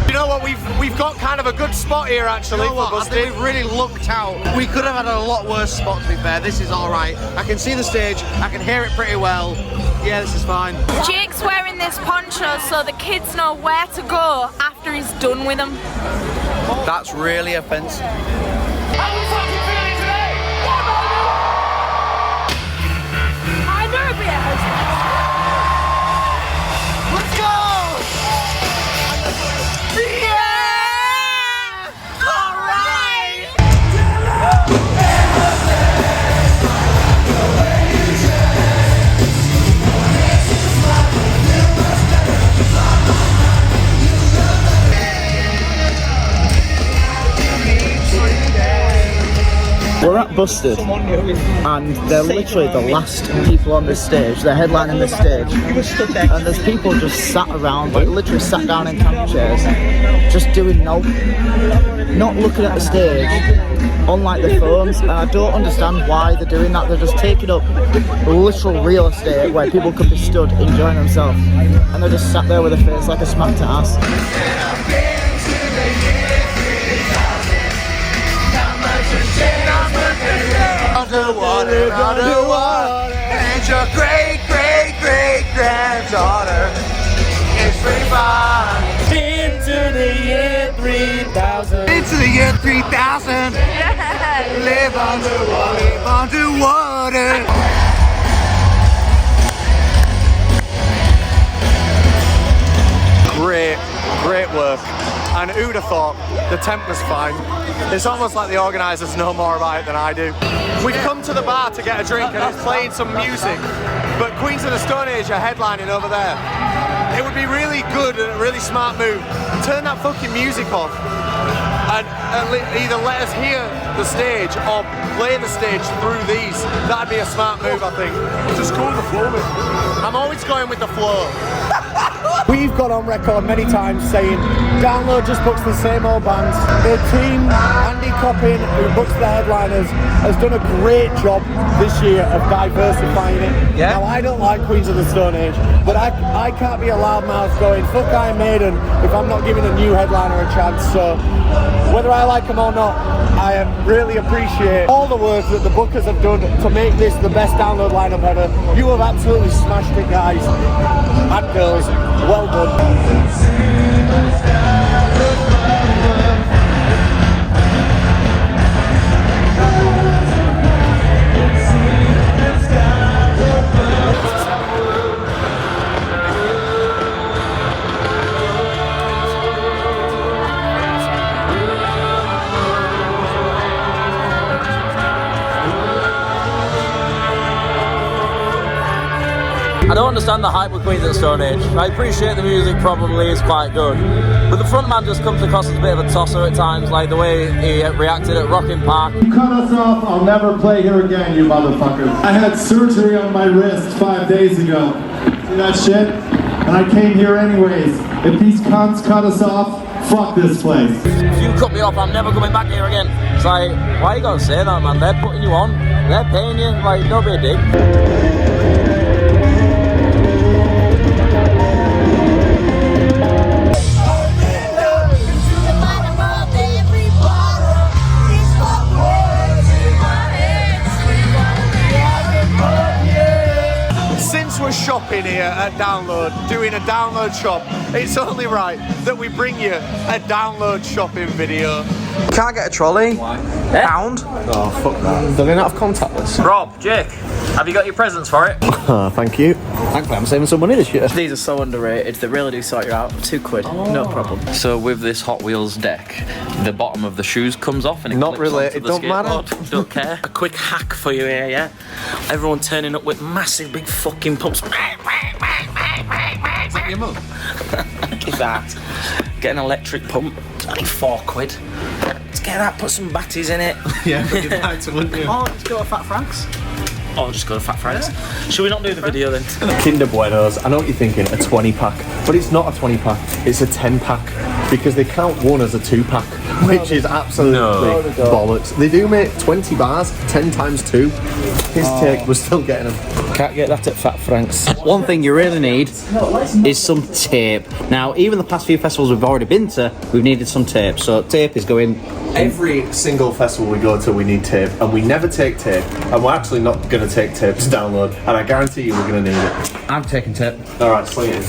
You know what, we've got kind of a good spot here actually. You know what? I think we've really lucked out. We could have had a lot worse spot, to be fair. This is alright. I can see the stage, I can hear it pretty well. Yeah, this is fine. Jake's wearing this poncho so the kids know where to go after he's done with them. That's really offensive. Let's go! Yeah! Alright! We're at Busted, and they're literally the last people on this stage. They're headlining this stage, and there's people just sat around, like literally sat down in camp chairs, just doing not looking at the stage on like their phones. And I don't understand why they're doing that. They're just taking up literal real estate where people could be stood enjoying themselves, and they're just sat there with a face like a smacked ass. Underwater, and your great-great-great-granddaughter is free fun. Into the year 3000. Into the year 3000. Live underwater. Great work. And who'd have thought the temp was fine? It's almost like the organisers know more about it than I do. We've come to the bar to get a drink and it's playing some music, but Queens of the Stone Age are headlining over there. It would be really good and a really smart move. Turn that fucking music off and either let us hear the stage or play the stage through these. That'd be a smart move, I think. Just go with the flow, mate. I'm always going with the flow. We've got on record many times saying Download just books the same old bands. The team, Andy Coppin, who books the headliners, has done a great job this year of diversifying it. Yeah. Now, I don't like Queens of the Stone Age, but I can't be a loudmouth going, fuck Iron Maiden, if I'm not giving a new headliner a chance. So, whether I like them or not, I really appreciate all the work that the bookers have done to make this the best Download lineup ever. You have absolutely smashed it, guys and girls. Well done. I don't understand the hype with Queens of the Stone Age. I appreciate the music probably is quite good, but the frontman just comes across as a bit of a tosser at times, like the way he reacted at Donington Park. You cut us off, I'll never play here again, you motherfuckers. I had surgery on my wrist 5 days ago. See that shit? And I came here anyways. If these cunts cut us off, fuck this place. If you cut me off, I'm never coming back here again. It's like, why you gotta say that, man? They're putting you on, they're paying you, like, don't be a dick. We're shopping here at Download, doing a download shop. It's only right that we bring you a download shopping video. Can't get a trolley. Why? Pound. Oh, fuck that. Do they not have contactless? Rob, Jake, have you got your presents for it? Thank you. Thankfully, I'm saving some money this year. These are so underrated. They really do sort you out. £2, no problem. So with this Hot Wheels deck, the bottom of the shoes comes off and it Not clips related, onto the don't matter. skateboard. Don't care. A quick hack for you here, yeah? Everyone turning up with massive big fucking pumps. Is that your mum? Give that. Get an electric pump. It's only £4. Let's get that, put some batteries in it. Yeah, bring it back to, wouldn't you? Oh, let's go to Fat Frank's. Oh, just go to Fat Frank's. Should we not do the video then? Kinder Buenos, I know what you're thinking, a 20 pack, but it's not a 20 pack, it's a 10 pack, because they count one as a 2 pack, which is absolutely bollocks. They do make 20 bars, 10 times 2. His take was still getting them. Can't get that at Fat Frank's. One thing you really need is some tape. Now, even the past few festivals we've already been to, we've needed some tape, so tape is going... Every single festival we go to, we need tape, and we never take tape, and we're actually not going to take tape to download, and I guarantee you we're going to need it. I'm taking tape. Alright, sling it in.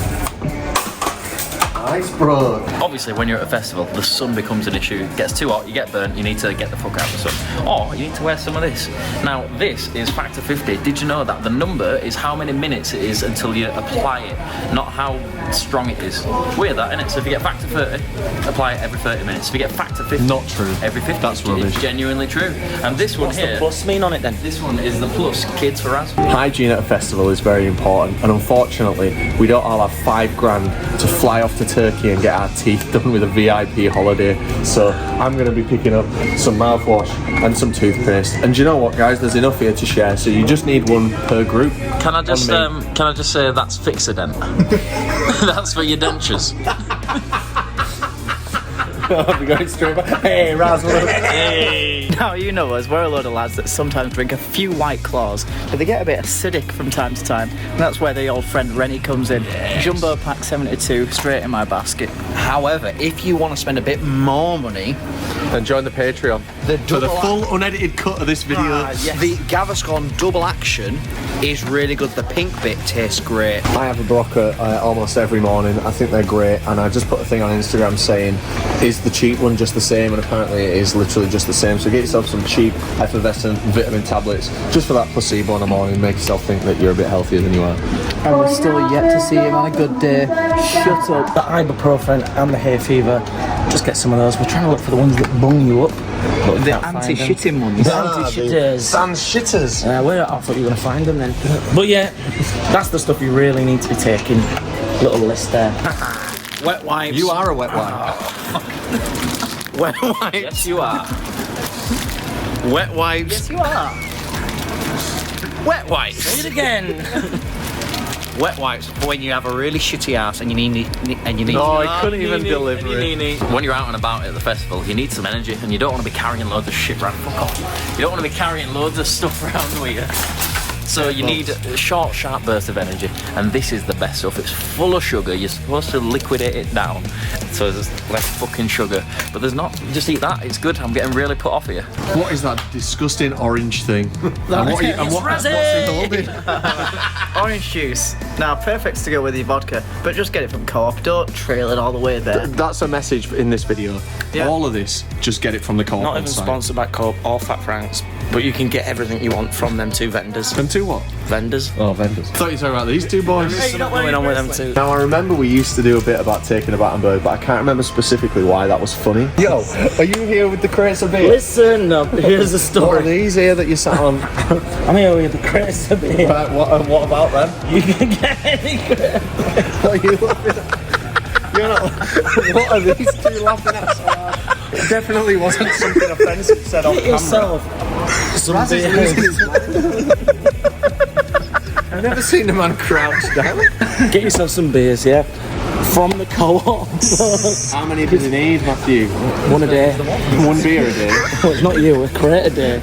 Nice, bro. Obviously, when you're at a festival, the sun becomes an issue. It gets too hot, you get burnt, you need to get the fuck out of the sun. Or you need to wear some of this. Now, this is factor 50. Did you know that the number is how many minutes it is until you apply it, not how strong it is? Weird that, isn't it? So if you get factor 30, apply it every 30 minutes. If you get factor 50, not true. Every 50. That's rubbish. It's genuinely true. And this one here... What's the plus mean on it then? This one is the plus, kids for us. Hygiene at a festival is very important, and unfortunately, we don't all have £5 grand to fly off to Turkey and get our teeth done with a VIP holiday. So I'm going to be picking up some mouthwash and some toothpaste. And do you know what, guys? There's enough here to share, so you just need one per group. Can I just say that's Fixodent? That's for your dentures. I'll be going straight back. Hey, Raz, what up? Hey! Now, you know us, we're a load of lads that sometimes drink a few White Claws, but they get a bit acidic from time to time, and that's where the old friend Rennie comes in. Yes. Jumbo pack 72, straight in my basket. However, if you want to spend a bit more money, then join the Patreon. For the full unedited cut of this video. Yes. The Gaviscon double action is really good. The pink bit tastes great. I have a Barocca almost every morning. I think they're great, and I just put a thing on Instagram saying, is the cheap one just the same? And apparently it is literally just the same. So get yourself some cheap effervescent vitamin tablets just for that placebo in the morning. Make yourself think that you're a bit healthier than you are. And we're still yet to see him on a good day. Shut up. The ibuprofen and the hay fever, just get some of those. We're trying to look for the ones that bung you up. The anti-shitting ones. The anti-shitters. Sans shitters. I thought you were going to find them then. But yeah, that's the stuff you really need to be taking. Little list there. Wet wipes. You are a wet wipe. Wet wipes. Yes, you are. Wet wipes. Yes, you are. Wet wipes. Say it again. Wet wipes for when you have a really shitty ass and you need. No, I couldn't even deliver it. When you're out and about at the festival, you need some energy, and you don't want to be carrying loads of shit around. Fuck off. You don't want to be carrying loads of stuff around with you. So you need a short, sharp burst of energy, and this is the best stuff. It's full of sugar. You're supposed to liquidate it down, so there's less fucking sugar. But there's not. Just eat that. It's good. I'm getting really put off here. What is that disgusting orange thing? What's it holding? Orange juice. Now, perfect to go with your vodka, but just get it from Co-op. Don't trail it all the way there. That's a message in this video. Yeah. All of this, just get it from the Co-op. Not even sponsored by Co-op or Fat Frank's, but you can get everything you want from them two vendors. Them two what? Vendors. Oh, vendors. I thought you were talking about these two boys. There's something going on with them too. Now, I remember we used to do a bit about taking a Battenberg, but I can't remember specifically why that was funny. Yo, are you here with the crates of beer? Listen up, here's the What story. are these here that you sat on? I'm here with the crates of beer. Right, what about them? You can get any crate. What are you laughing at? You're not. What are these two laughing at so hard? It definitely wasn't something offensive said on Get camera. yourself some Raz is beer. losing his mind. I've never seen a man crouch down. Get yourself some beers, yeah? From the Co-op. How many do you need, Matthew? One a day. One beer a day? Well, it's not you, a crate a day.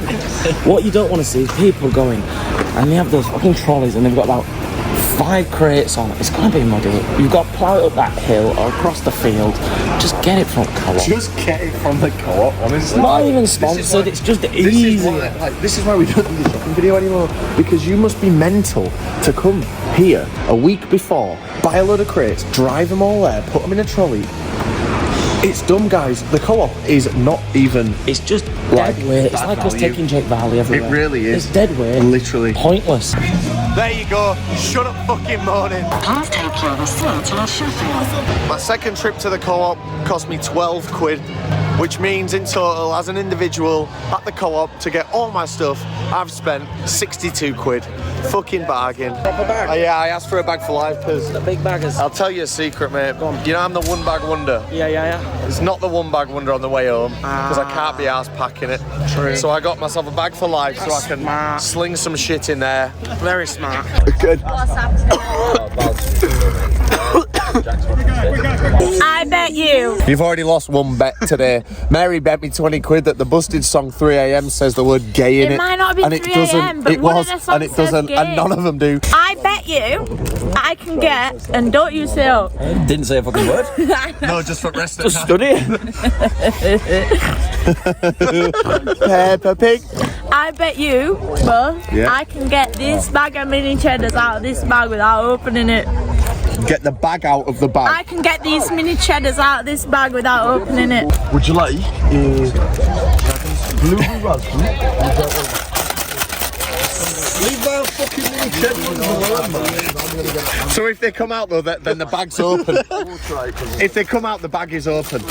What you don't want to see is people going, and they have those fucking trolleys and they've got about 5 crates on it. It's going to be muddy. You've got to plough it up that hill or across the field. Just get it from Co-op. Just get it from the Co-op, honestly. Not even sponsored, it's just easy. This is why we don't do the shopping video anymore. Because you must be mental to come here a week before, buy a load of crates, drive them all there, put them in a trolley. It's dumb, guys. The Co-op is not even. It's just dead weight. It's like us taking Jake Varley everywhere. It really is. It's dead weight. Literally. Pointless. There you go. Shut up fucking moaning. Please take your receipt to Sheffield. My second trip to the Co-op cost me 12 quid. which means in total, as an individual at the co-op, to get all my stuff, I've spent 62 quid. Fucking bargain. Proper bag? Yeah, I asked for a bag for life because The big baggers. I'll tell you a secret, mate. You know I'm the one bag wonder. Yeah. It's not the one bag wonder on the way home because I can't be arsed packing it. True. So I got myself a bag for life so I can smart. sling some shit in there. Very smart. Good. I bet you. You've already lost one bet today. Mary bet me 20 quid that the Busted song 3 AM says the word gay in it. It might not be and 3 it doesn't. AM, but it one was, of the songs and it says doesn't, gay. and none of them do. I bet you I can get, and don't you say up. Didn't say a fucking word. No, just for rest Just study. Peppa Pig. I bet you, both, I can get this bag of mini cheddars out of this bag without opening it. Get the bag out of the bag. I can get these mini cheddars out of this bag without opening it. Would you like blueberry raspberry? Leave that fucking mini cheddars alone, man. So if they come out though, then the bag's open. If they come out, the bag is open.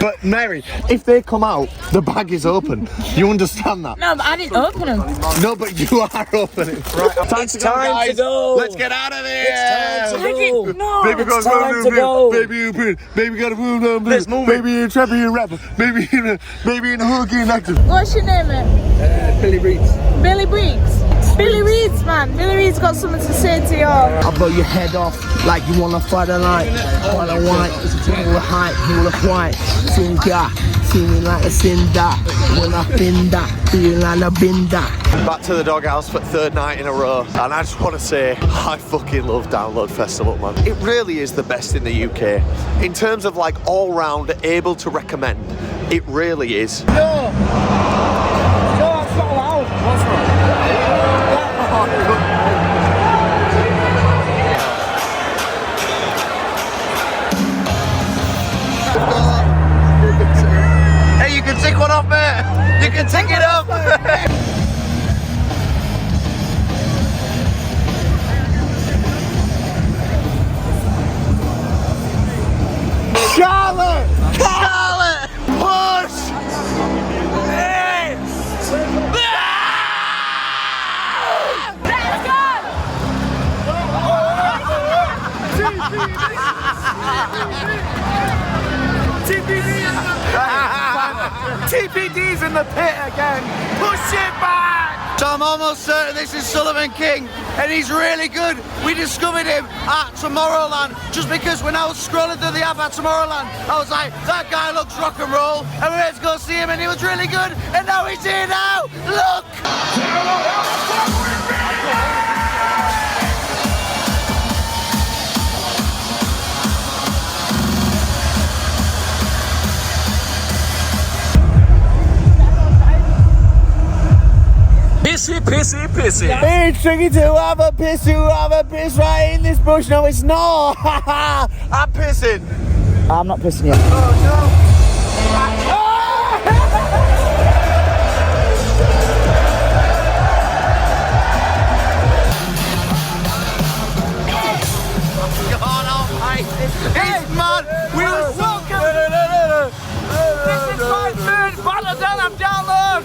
But Mary, if they come out, the bag is open. You understand that? No, but I didn't open them. No, but you are opening. Right, It's time to go. Let's get out of here. It's time to go. No. Baby, It's time to go. Baby, you put. Baby, got a move on. Let's move it. Baby, you're trapping your rapper. Baby, in a hooky and active. What's your name, man? Billy Reeds. Billy Briggs. Billy Reeds, man. Billy Reeds got something to say to y'all. I'll blow your head off like you wanna fight a night. All I want is to all the hype, all the white. Sinker, singing like a cinder. When I been that, feeling like a binder. Back to the doghouse for third night in a row, and I just want to say I fucking love Download Festival, man. It really is the best in the UK in terms of like all round able to recommend. It really is. No, that's not allowed. What's wrong? Hey, you can take one off, mate. You can take it up. Charlotte! Charlotte! Push! TPD's in the pit again. Push it back. So I'm almost certain this is Sullivan King, and he's really good. We discovered him at Tomorrowland just because when I was scrolling through the app at Tomorrowland, I was like, that guy looks rock and roll, and we went to go see him, and he was really good, and now he's here now. Look. Pissy. It's tricky to have a piss right in this bush. No, it's not. I'm pissing. I'm not pissing yet. It's mad. We were welcome. This is my third Valentine. I'm download.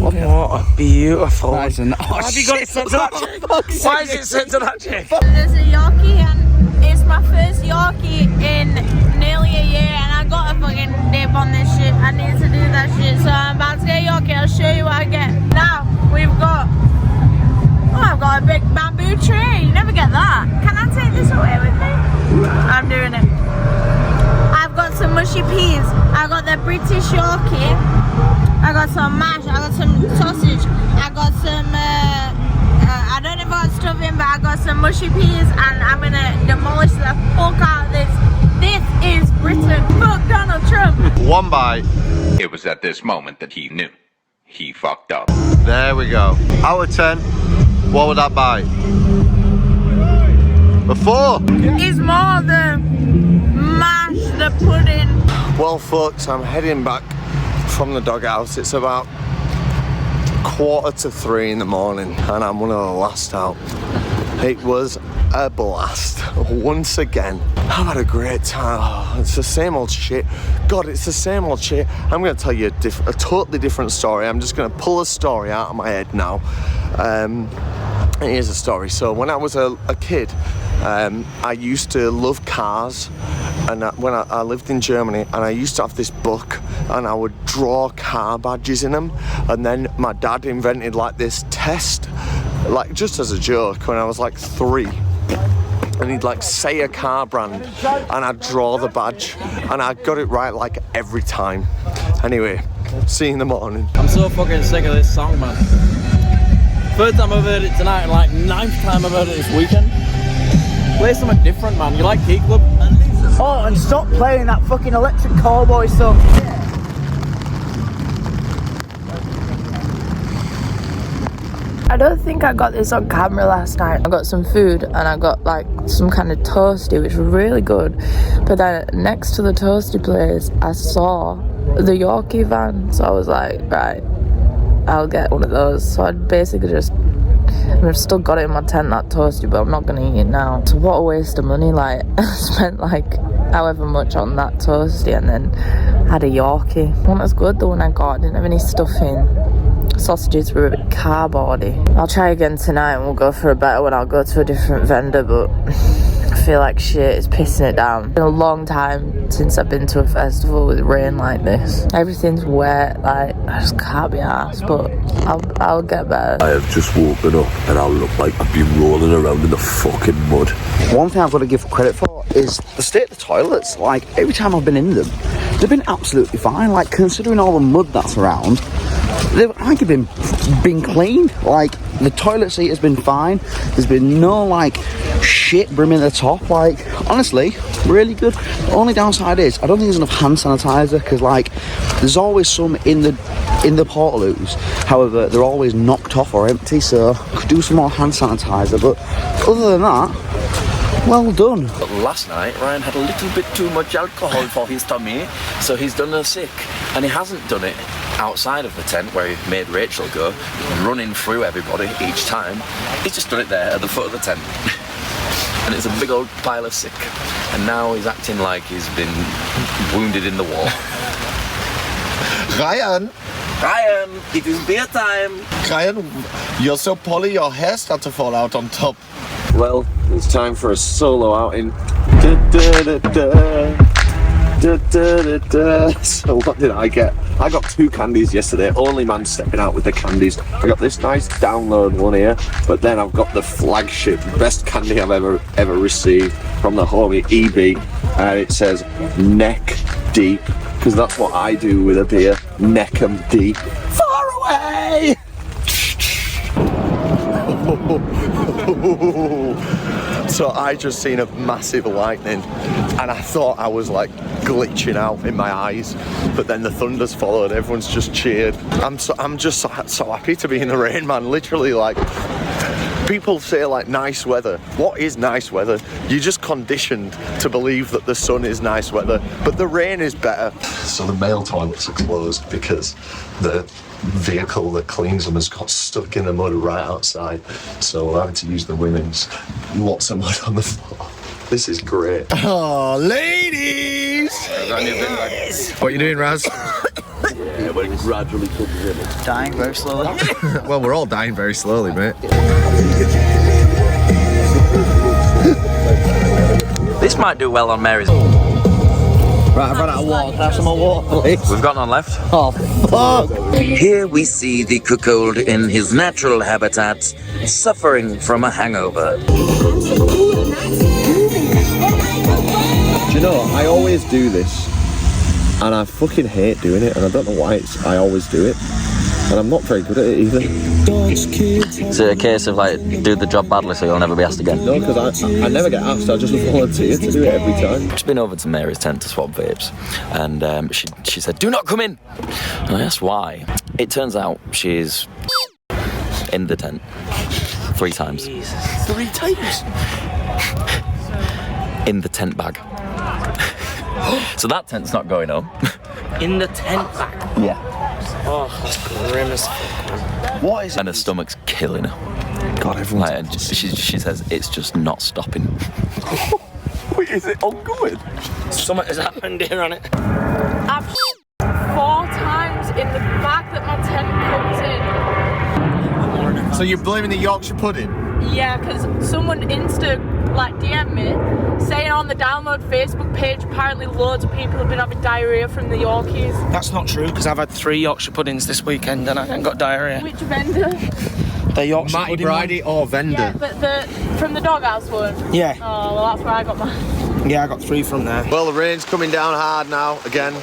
What a beautiful. Have you got it set to that chick? Why is it set to that chick? There's a Yorkie, and it's my first Yorkie in nearly a year, and I got a fucking dip on this shit. I need to do that shit, so I'm about to get a Yorkie. I'll show you what I get. Now, I've got a big bamboo tree. You never get that. Can I take this away with me? I'm doing it. I've got some mushy peas. I got the British Yorkie. I got some mash. I got some sausage. I got some, I don't know if I got stuffing, but I got some mushy peas, and I'm gonna demolish the fuck out of this. This is Britain. Fuck Donald Trump. One bite. It was at this moment that he knew. He fucked up. There we go. Out of 10, what would that bite? A 4. It's more the mash, the pudding. Well, folks, I'm heading back from the doghouse. It's about 2:45 in the morning, and I'm one of the last out. It was a blast once again. I've had a great time. Oh, it's the same old shit. God, it's the same old shit. I'm going to tell you a totally different story. I'm just going to pull a story out of my head now. Here's a story. So when I was a kid, I used to love cars, and when I lived in Germany, and I used to have this book, and I would draw car badges in them, and then my dad invented like this test, like just as a joke, when I was like 3, and he'd like say a car brand, and I'd draw the badge, and I got it right like every time. Anyway, see you in the morning. I'm so fucking sick of this song, man. Third time I've heard it tonight, and like 9th time I've heard it this weekend. Play something different, man. You like Key Club? Oh, and stop playing that fucking electric cowboy song. I don't think I got this on camera last night. I got some food and I got like some kind of toasty, which was really good. But then next to the toasty place, I saw the YORKIE van. So I was like, right, I'll get one of those. So I basically just, I've still got it in my tent, that toasty, but I'm not going to eat it now. So what a waste of money. Like, I spent like however much on that toasty and then had a YORKIE. One was good, the one I got. Didn't have any stuffing. Sausages were a bit cardboardy. I'll try again tonight and we'll go for a better one. I'll go to a different vendor, but I feel like shit, it's pissing it down. It's been a long time since I've been to a festival with rain like this. Everything's wet, like, I just can't be arsed, but I'll get better. I have just woken up and I look like I've been rolling around in the fucking mud. One thing I've got to give credit for is the state of the toilets. Like, every time I've been in them, they've been absolutely fine. Like, considering all the mud that's around, they've like been clean. Like, the toilet seat has been fine. There's been no like shit brimming at the top. Like, honestly, really good. The only downside is I don't think there's enough hand sanitizer, because like there's always some in the portaloos. However, they're always knocked off or empty, so could do some more hand sanitizer. But other than that, well done. Last night, Ryan had a little bit too much alcohol for his tummy, so he's done a sick. And he hasn't done it outside of the tent where he made Rachel go, running through everybody each time. He's just done it there at the foot of the tent. And it's a big old pile of sick. And now he's acting like he's been wounded in the war. Ryan, it is beer time. Ryan, you're so poly, your hair starts to fall out on top. Well, it's time for a solo outing. So what did I get? I got 2 candies yesterday. Only man stepping out with the candies. I got this nice download one here, but then I've got the flagship best candy I've ever received from the homie EB, and it says neck deep, because that's what I do with a beer. Neck 'em deep. Far away. So I just seen a massive lightning and I thought I was like glitching out in my eyes, but then the thunders followed. Everyone's just cheered. I'm just so happy to be in the rain, man. Literally, like, people say like nice weather. What is nice weather? You're just conditioned to believe that the sun is nice weather, but the rain is better. So the male toilets are closed because the vehicle that cleans them has got stuck in the mud right outside, so we're having to use the women's. Lots of mud on the floor. This is great. Oh, ladies! Yes. What are you doing, Raz? Yeah, but it gradually comes in. Dying very slowly. Well, we're all dying very slowly, mate. This might do well on Mary's. Right, I've run out of water. Can I have some more water, please? We've got none left. Oh, fuck! Here we see the cuckold in his natural habitat, suffering from a hangover. Do you know, I always do this, and I fucking hate doing it, and I don't know why I always do it, and I'm not very good at it either. Is it a case of like, do the job badly so you'll never be asked again? No, because I never get asked, I just volunteer to do it every time. Just been over to Mary's tent to swap vapes, and she said, "Do not come in." And I asked why. It turns out she's in the tent 3 times. Jesus. 3 times? In the tent bag. So that tent's not going home. In the tent bag? Yeah. Oh, that's grim as fuck. What is it? And her stomach's killing her. God, everyone's... Like, she says it's just not stopping. Wait, is it ongoing? Something has happened here on it. I've 4 times in the bag that my tent comes in. So you're blaming the Yorkshire pudding? Yeah, because someone DM me saying on the Download Facebook page apparently loads of people have been having diarrhea from the Yorkies. That's not true, because I've had 3 Yorkshire puddings this weekend and I ain't got diarrhea. Which vendor? The Yorkshire Matty pudding Bridie or vendor? Yeah, but from the doghouse one? Yeah. Oh, well that's where I got mine. Yeah, I got 3 from there. Well, the rain's coming down hard now again,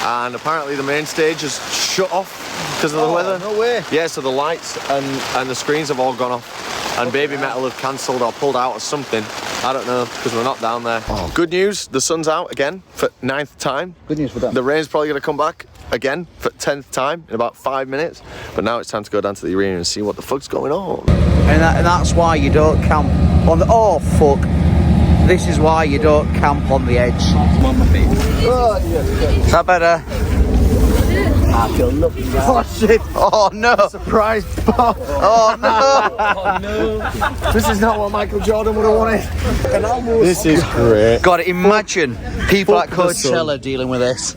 and apparently the main stage is shut off because of the weather. No way. Yeah, so the lights and the screens have all gone off, and Baby Metal have cancelled or pulled out or something. I don't know, because we're not down there. Oh. Good news, the sun's out again for 9th time. Good news for them. The rain's probably going to come back again for 10th time in about 5 minutes, but now it's time to go down to the arena and see what the fuck's going on. And that's why you don't camp on the... Oh, fuck. This is why you don't camp on the edge. I'm on my feet. Oh, is that better? I feel nothing. Oh, shit. Oh, no. Surprise pop. Oh, no. Oh, no. This is not what Michael Jordan would have wanted. This is great. God, imagine people at Coachella dealing with this.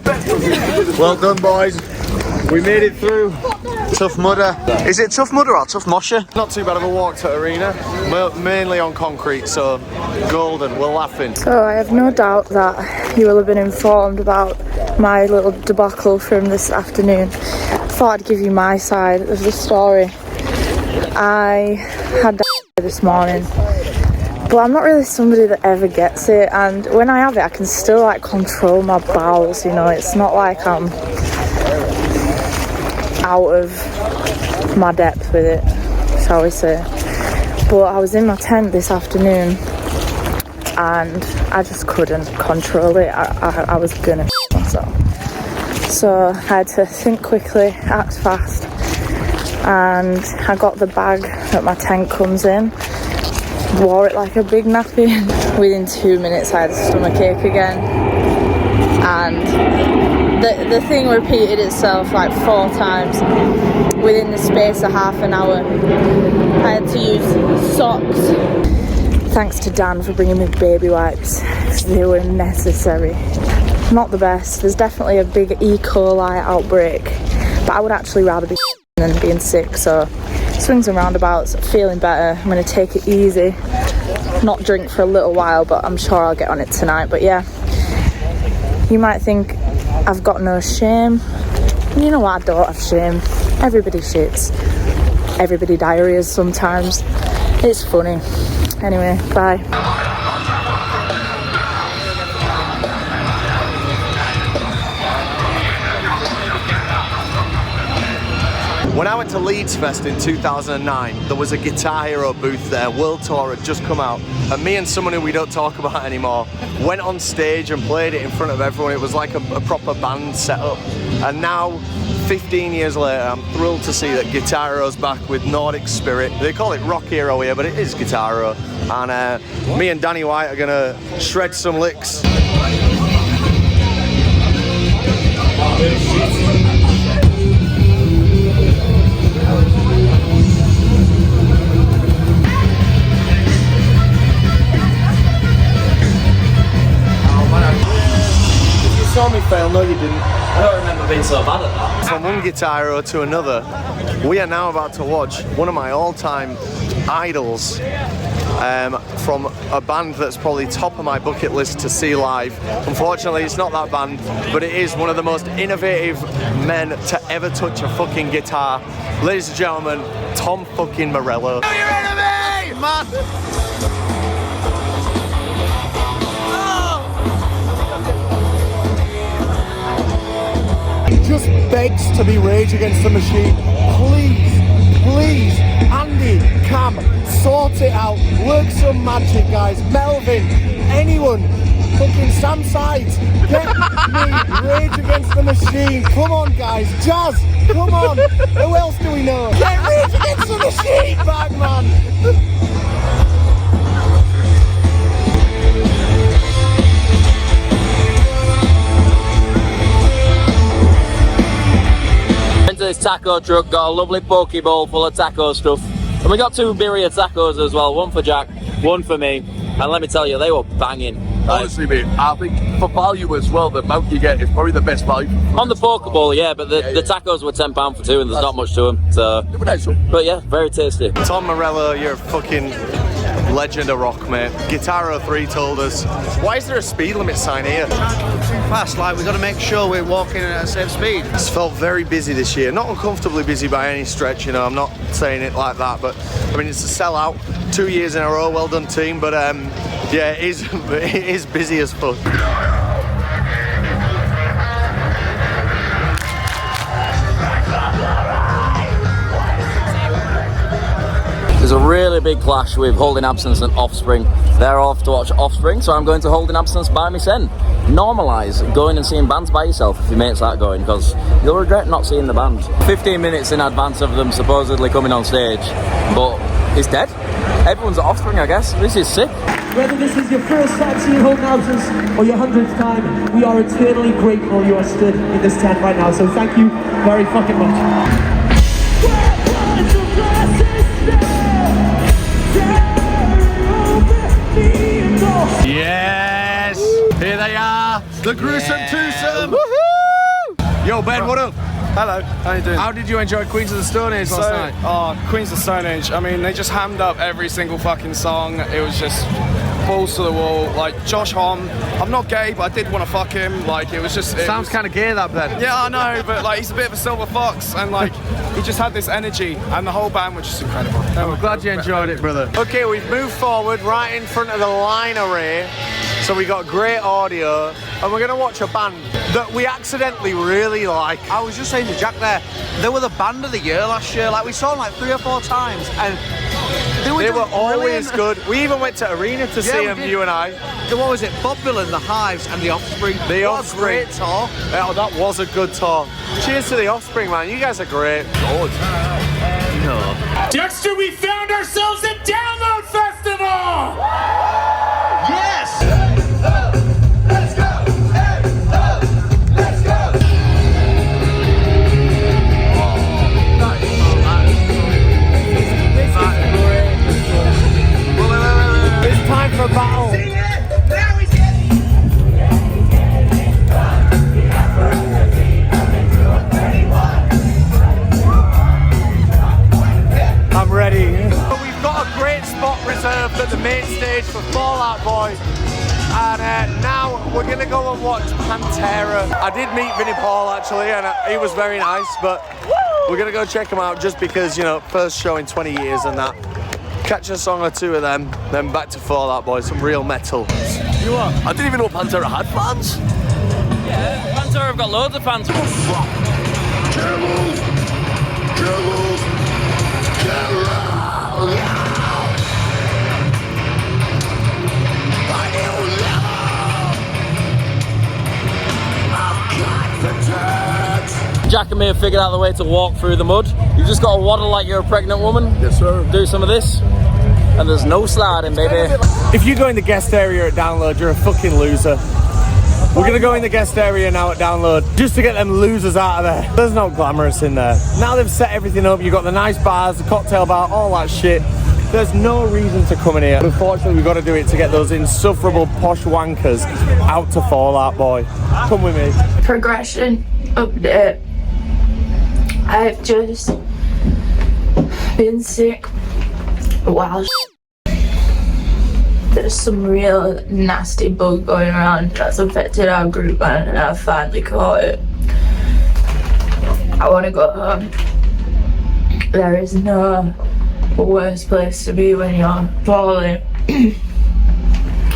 Well done, boys. We made it through. Tough mudder. Is it tough mudder or tough mosher? Not too bad of a walk to arena. Mainly on concrete, so golden. We're laughing. So I have no doubt that you will have been informed about my little debacle from this afternoon. Thought I'd give you my side of the story. I had this morning, but I'm not really somebody that ever gets it, and when I have it I can still like control my bowels, you know. It's not like I'm out of my depth with it, shall we say. But I was in my tent this afternoon and I just couldn't control it. I was gonna myself. So I had to think quickly, act fast, and I got the bag that my tent comes in, wore it like a big nappy. Within 2 minutes I had a stomachache again, and the thing repeated itself like 4 times within the space of half an hour. I had to use socks. Thanks to Dan for bringing me baby wipes, because they were necessary. Not the best. There's definitely a big E. coli outbreak, but I would actually rather be than being sick, so swings and roundabouts. Feeling better. I'm going to take it easy, not drink for a little while, but I'm sure I'll get on it tonight. But yeah, you might think I've got no shame. You know what? I don't have shame. Everybody shits. Everybody diarrheas sometimes. It's funny. Anyway, bye. When I went to Leeds Fest in 2009, there was a Guitar Hero booth there. World Tour had just come out, and me and someone who we don't talk about anymore went on stage and played it in front of everyone. It was like a proper band setup. And now, 15 years later, I'm thrilled to see that Guitar Hero's back with Nordic Spirit. They call it Rock Hero here, but it is Guitar Hero. And me and Danny White are gonna shred some licks. Saw me fail, no you didn't. I don't remember being so bad at that. From one Guitar Hero to another, we are now about to watch one of my all-time idols from a band that's probably top of my bucket list to see live. Unfortunately, it's not that band, but it is one of the most innovative men to ever touch a fucking guitar. Ladies and gentlemen, Tom fucking Morello. Are you ready, man? Just begs to be Rage Against the Machine. Please, Andy, Cam, sort it out. Work some magic, guys. Melvin, anyone, fucking Sam Sides, get me Rage Against the Machine. Come on, guys. Jazz, come on. Who else do we know? Get Rage Against the Machine back, man. Into this taco truck, got a lovely poke bowl full of taco stuff. And we got 2 birria tacos as well, one for Jack, one for me. And let me tell you, they were banging. Honestly, mate, I think for value as well, the amount you get is probably the best value. On the poke bowl, yeah, but the tacos were £10 for 2 and there's not much to them. So, but yeah, very tasty. Tom Morello, you're a fucking legend of rock, mate. Guitarro 3 told us, why is there a speed limit sign here? Too fast, like, we've got to make sure we're walking at the same speed. It's felt very busy this year. Not uncomfortably busy by any stretch, you know, I'm not saying it like that, but I mean, it's a sellout. 2 years in a row, well done team, but yeah, it is busy as fuck. There's a really big clash with Holding Absence and Offspring. They're off to watch Offspring, so I'm going to Holding Absence by myself. Normalise going and seeing bands by yourself if your mates aren't going, because you'll regret not seeing the band. 15 minutes in advance of them supposedly coming on stage, but it's dead. Everyone's at Offspring, I guess. This is sick. Whether this is your first time seeing Holding Absence or your 100th time, we are eternally grateful you are stood in this tent right now. So thank you very fucking much. Yes! Here they are, the gruesome twosome! Woohoo! Yo, Ben, what up? Hello, how you doing? How did you enjoy Queens of the Stone Age last night? Oh, Queens of the Stone Age, I mean, they just hammed up every single fucking song. It was just balls to the wall. Like, Josh Homme, I'm not gay, but I did want to fuck him. Like, it was just... Sounds kind of gay, that, Ben. Yeah, I know, but like, he's a bit of a silver fox, and like, he just had this energy, and the whole band was just incredible. I'm glad you enjoyed it, brother. Okay, we've moved forward right in front of the line array, so we got great audio, and we're gonna watch a band that we accidentally really like. I was just saying to Jack there, they were the band of the year last year. Like, we saw them like 3 or 4 times, and they were always good. We even went to Arena to see them, you and I. What was it? Bob Dylan, The Hives, and The Offspring. The Offspring. Great tour. Oh, that was a good tour. Cheers to The Offspring, man. You guys are great. Good. No. Dexter, we found ourselves a Download Festival! Yes! Let's go! Let's go! It's time for battle. I'm ready. We've got a great spot reserved at the main stage for Fall Out Boy. And now we're going to go and watch Pantera. I did meet Vinnie Paul actually, and he was very nice, but we're going to go check him out just because, you know, first show in 20 years and that. Catch a song or 2 of them, then back to Fall Out Boy, some real metal. You are? I didn't even know Pantera had fans. Yeah, Pantera have got loads of fans. Jack and me have figured out the way to walk through the mud. You've just got to waddle like you're a pregnant woman. Yes, sir. Do some of this. And there's no sliding, baby. If you go in the guest area at Download, you're a fucking loser. We're going to go in the guest area now at Download just to get them losers out of there. There's no glamorous in there. Now they've set everything up, you've got the nice bars, the cocktail bar, all that shit. There's no reason to come in here. Unfortunately, we've got to do it to get those insufferable posh wankers out to Fall Out Boy. Come with me. Progression update. I've just been sick while there's some real nasty bug going around that's affected our group, and I finally caught it. I want to go home. There is no worse place to be when you're poorly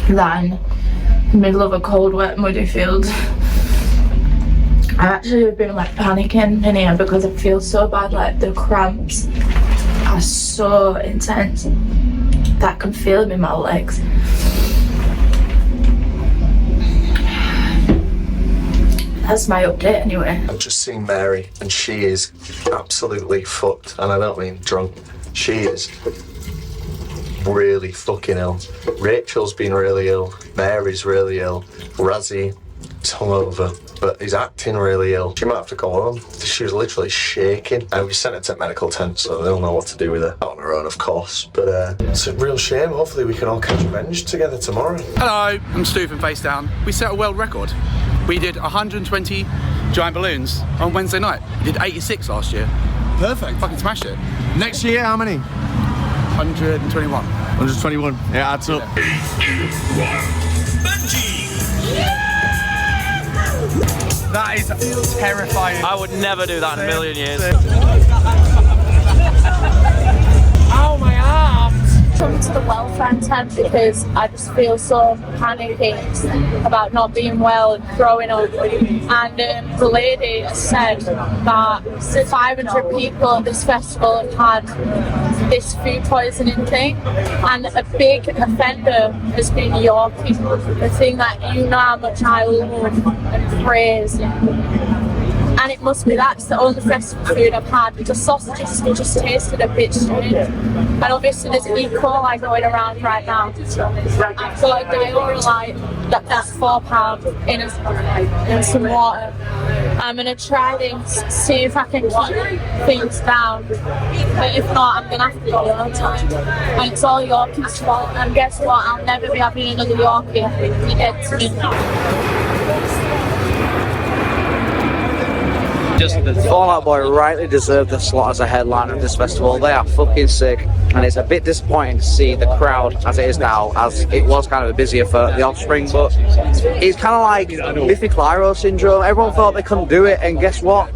than the middle of a cold, wet, muddy field. I actually have been like panicking in here because I feel so bad. Like, the cramps are so intense that I can feel them in my legs. That's my update anyway. I've just seen Mary and she is absolutely fucked, and I don't mean drunk. She is really fucking ill. Rachel's been really ill. Mary's really ill. Razzie, He's hungover, but he's acting really ill. She might have to go home. She was literally shaking. We sent her to medical tent, so they'll know what to do with her. Not on her own, of course, but it's a real shame. Hopefully we can all catch Avenged together tomorrow. Hello, I'm Stu from Face Down. We set a world record. We did 120 giant balloons on Wednesday night. We did 86 last year. Perfect. Fucking smashed it. Next year, how many? 121. 121. Yeah, adds up. 3, 2, 1. Bungee! That is terrifying. I would never do that in a million years. Ow, my arms! Come to the welfare tent because I just feel so panicky about not being well and throwing up. And the lady said that 500 people at this festival have had this food poisoning thing, and a big offender has been YORKIE, the thing that you know how much I love and praise. And it must be that's the only festival food I've had, because sausages just tasted a bit strange. And obviously there's E. coli going around right now. I've got a Diorolite that's £4 in some water. I'm gonna try things, see if I can keep things down. But if not, I'm gonna have to go all the time. And it's all Yorkie's fault. And guess what? I'll never be having another Yorkie. He gets me. Fall Out Boy rightly deserved the slot as a headliner of this festival. They are fucking sick, and it's a bit disappointing to see the crowd as it is now, as it was kind of busier for The Offspring, but it's kind of like Biffy Clyro syndrome. Everyone thought they couldn't do it, and guess what?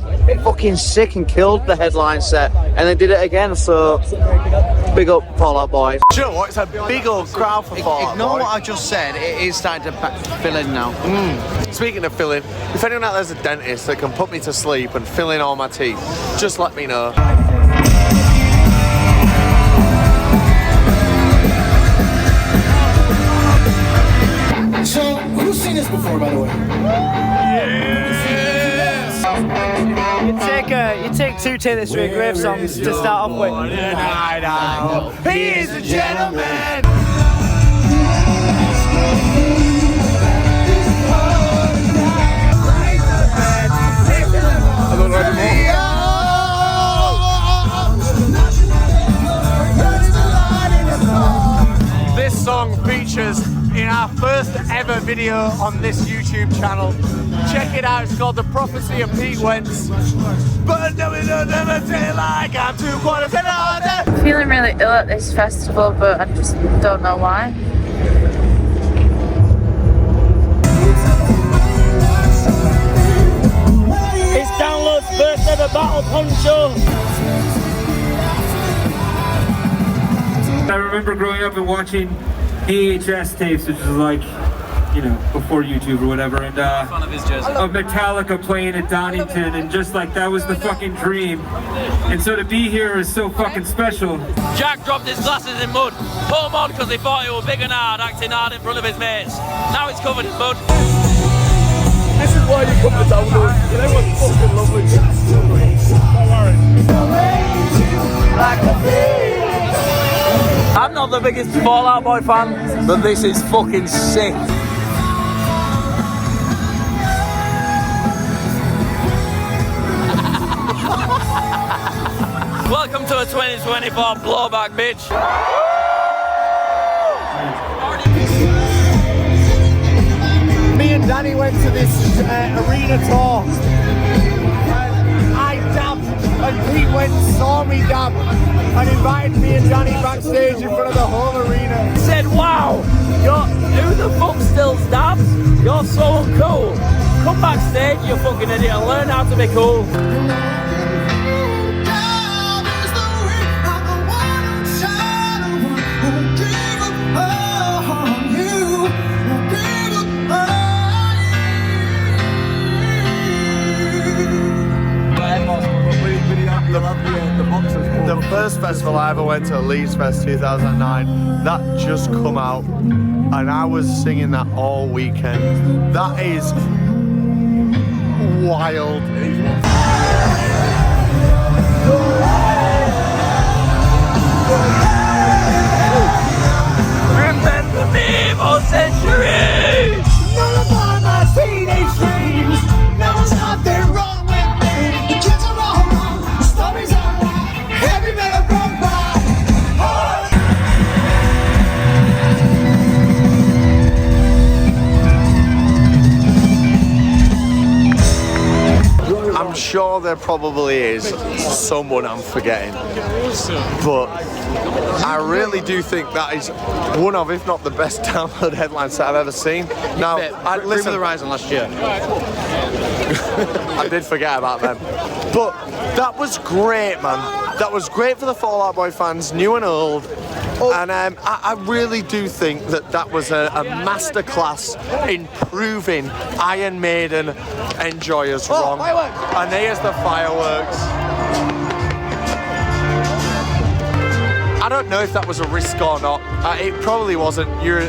Fucking sick and killed the headline set, and they did it again, so big up Fall Out Boy. Do you know what? It's a big old crowd for Fall Out Boy. Ignore what I just said, it is starting to fill in now. Speaking of filling, if anyone out there's a dentist that can put me to sleep and fill in all my teeth, just let me know. So, who's seen this before, by the way? You take two Taylor Swift grave songs to start off with. He is a gentleman! This song features in our first ever video on this YouTube channel. Check it out, it's called The Prophecy of Pete Wentz. But no, it don't never feel like I'm 2 quarters in order. I'm feeling really ill at this festival, but I just don't know why. It's Download's first ever Battle Poncho. I remember growing up and watching VHS tapes, which was like, you know, before YouTube or whatever, and of Metallica playing at Donington, and just like that was the fucking dream. And so to be here is so fucking special. Jack dropped his glasses in mud, put them on because he thought he was big and hard, acting hard in front of his mates. Now he's covered in mud. This is why you come to Download. You know what's fucking lovely? Don't worry. I'm not the biggest Fall Out Boy fan, but this is fucking sick. Welcome to a 2024 blowback, bitch. Me and Danny went to this arena tour. I dabbed, and Pete Wentz saw me dab and invited me and Danny backstage in front of the whole arena. He said, wow, who the fuck still dabs? You're so cool. Come backstage, you fucking idiot, and learn how to be cool. The first festival I ever went to, Leeds Fest 2009, that just come out and I was singing that all weekend. That is wild. Remember me for centuries! None of my teenage sure there probably is someone I'm forgetting, but I really do think that is one of, if not the best download headlines that I've ever seen. Now, listen, the Horizon last year. I did forget about them, but that was great, man. That was great for the Fall Out Boy fans, new and old. And I really do think that that was a masterclass in proving Iron Maiden enjoyers wrong. And here's the fireworks. I don't know if that was a risk or not. It probably wasn't. You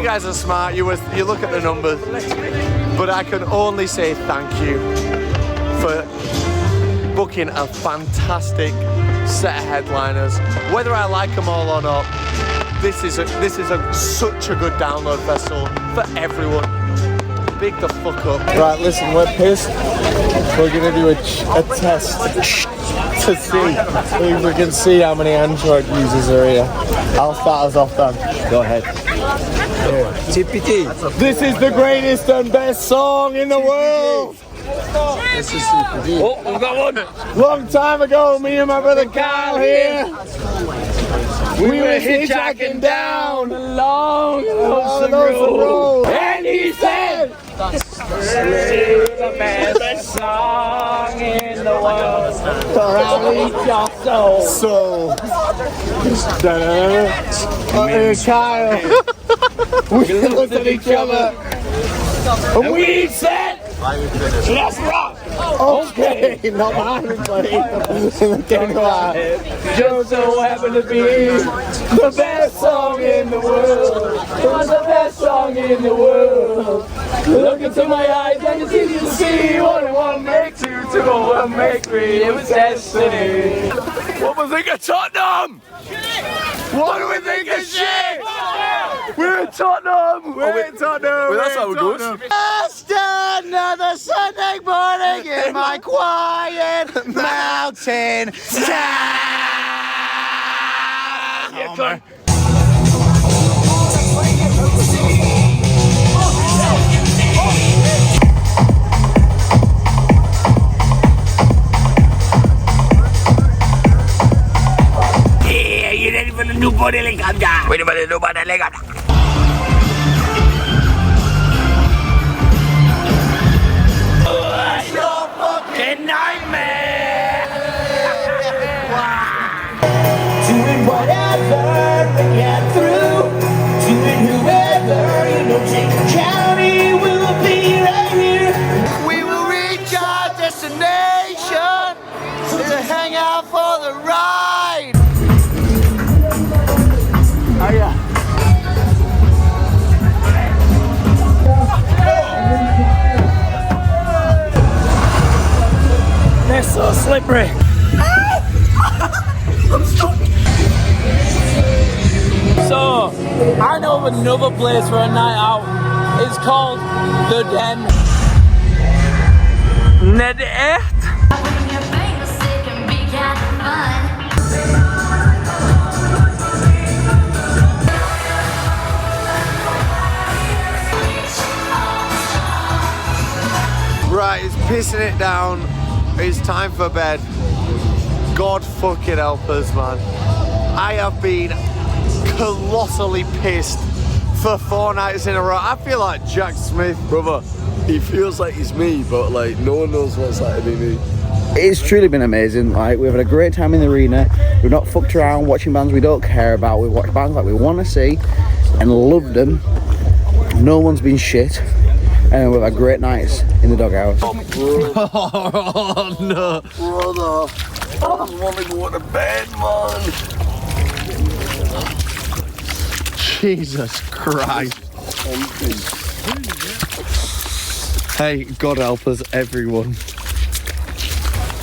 guys are smart. You look at the numbers, but I can only say thank you for booking a fantastic set of headliners. Whether I like them all or not, this is such a good download festival for everyone. Big the fuck up. Right, listen, we're pissed. We're gonna do a test to see if we can see how many Android users are here. I'll start us off then. Go ahead. TPT. This is the greatest and best song in the world. This is CPD. Oh, we've got one. Long time ago, me and my brother Kyle here. We were hitchhiking down a long road. And he said, this is the best song in the world. For I'll eat your soul. Kyle. We looked at each other. And we said, let's rock! Okay, not mine, buddy. Just so happened to be the best song in the world. It was the best song in the world. Look into my eyes and it's easy to see. 1 and 1 make 2, 2 and 1 make 3. It was destiny. What do we think of Tottenham? What do we think of shit? We're in Tottenham! We're in Tottenham! Well, that's how it goes. Just another Sunday morning in my quiet mountain town. Yeah, you ready for the new body like I'm down? Wait a minute, new body like I'm down. Nightmare! Doing whatever we get through. Doing whoever, you know, Jacob County will be right here. We will reach our destination to hang out for the ride. Oh yeah. They're so slippery. I'm stuck. So, I know of another place for a night out. It's called The Den. Ned echt? Right, it's pissing it down. It's time for bed. God fucking help us, man. I have been colossally pissed for 4 nights in a row. I feel like Jack Smith. Brother, he feels like he's me, but like no one knows what's like to be me. It's truly been amazing. Like, we've had a great time in the arena. We've not fucked around watching bands we don't care about. We've watched bands like we want to see and loved them. No one's been shit. And we've had great nights in the doghouse. Oh no. Brother, I just want to go to bed, man. Jesus Christ. Hey, God help us, everyone.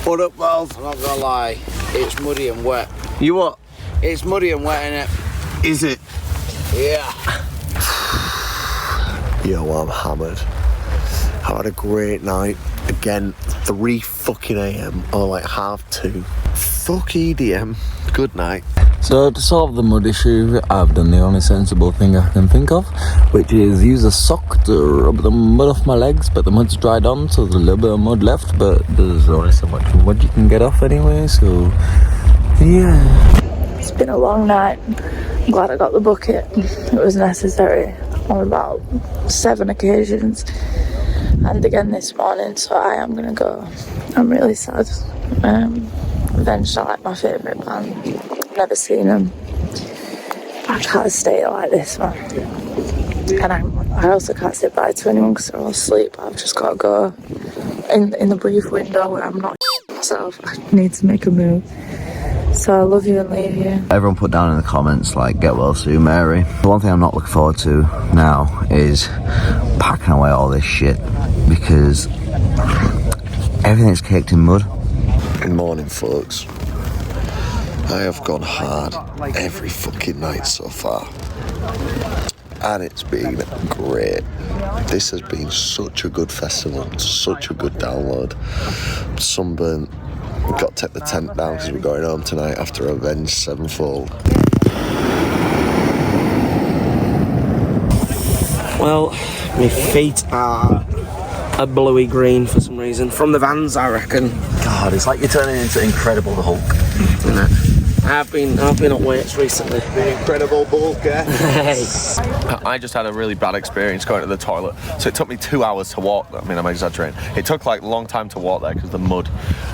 What up, Ralph? I'm not gonna lie, it's muddy and wet. You what? It's muddy and wet, innit? Is it? Yeah. Yo, I'm hammered. I've had a great night. Again, 3 fucking AM or like 1:30. Fuck EDM. Good night. So to solve the mud issue, I've done the only sensible thing I can think of, which is use a sock to rub the mud off my legs, but the mud's dried on, so there's a little bit of mud left, but there's only so much mud you can get off anyway, so yeah. It's been a long night. I'm glad I got the bucket. It was necessary on about 7 occasions, and again this morning, so I am gonna go. I'm really sad. Avenged are like my favourite band. Never seen them. I can't stay like this, man. And I also can't say bye to anyone because they're all asleep. I've just got to go in the brief window where I'm not myself. I need to make a move. So I love you and leave you. Everyone put down in the comments, like, get well soon, Mary. The one thing I'm not looking forward to now is packing away all this shit because everything's caked in mud. Good morning, folks. I have gone hard every fucking night so far, and it's been great. This has been such a good festival, such a good download. Sunburnt. We've got to take the tent down because we're going home tonight after AVENGED SEVENFOLD. Well, my feet are a bluey green for some reason. From the Vans, I reckon. God, it's like you're turning into Incredible Hulk. Isn't it? I've been up weights recently. The Incredible Hulk, yeah? Hey. I just had a really bad experience going to the toilet. So it took me 2 hours to walk. I mean, I'm exaggerating. It took like a long time to walk there because of the mud.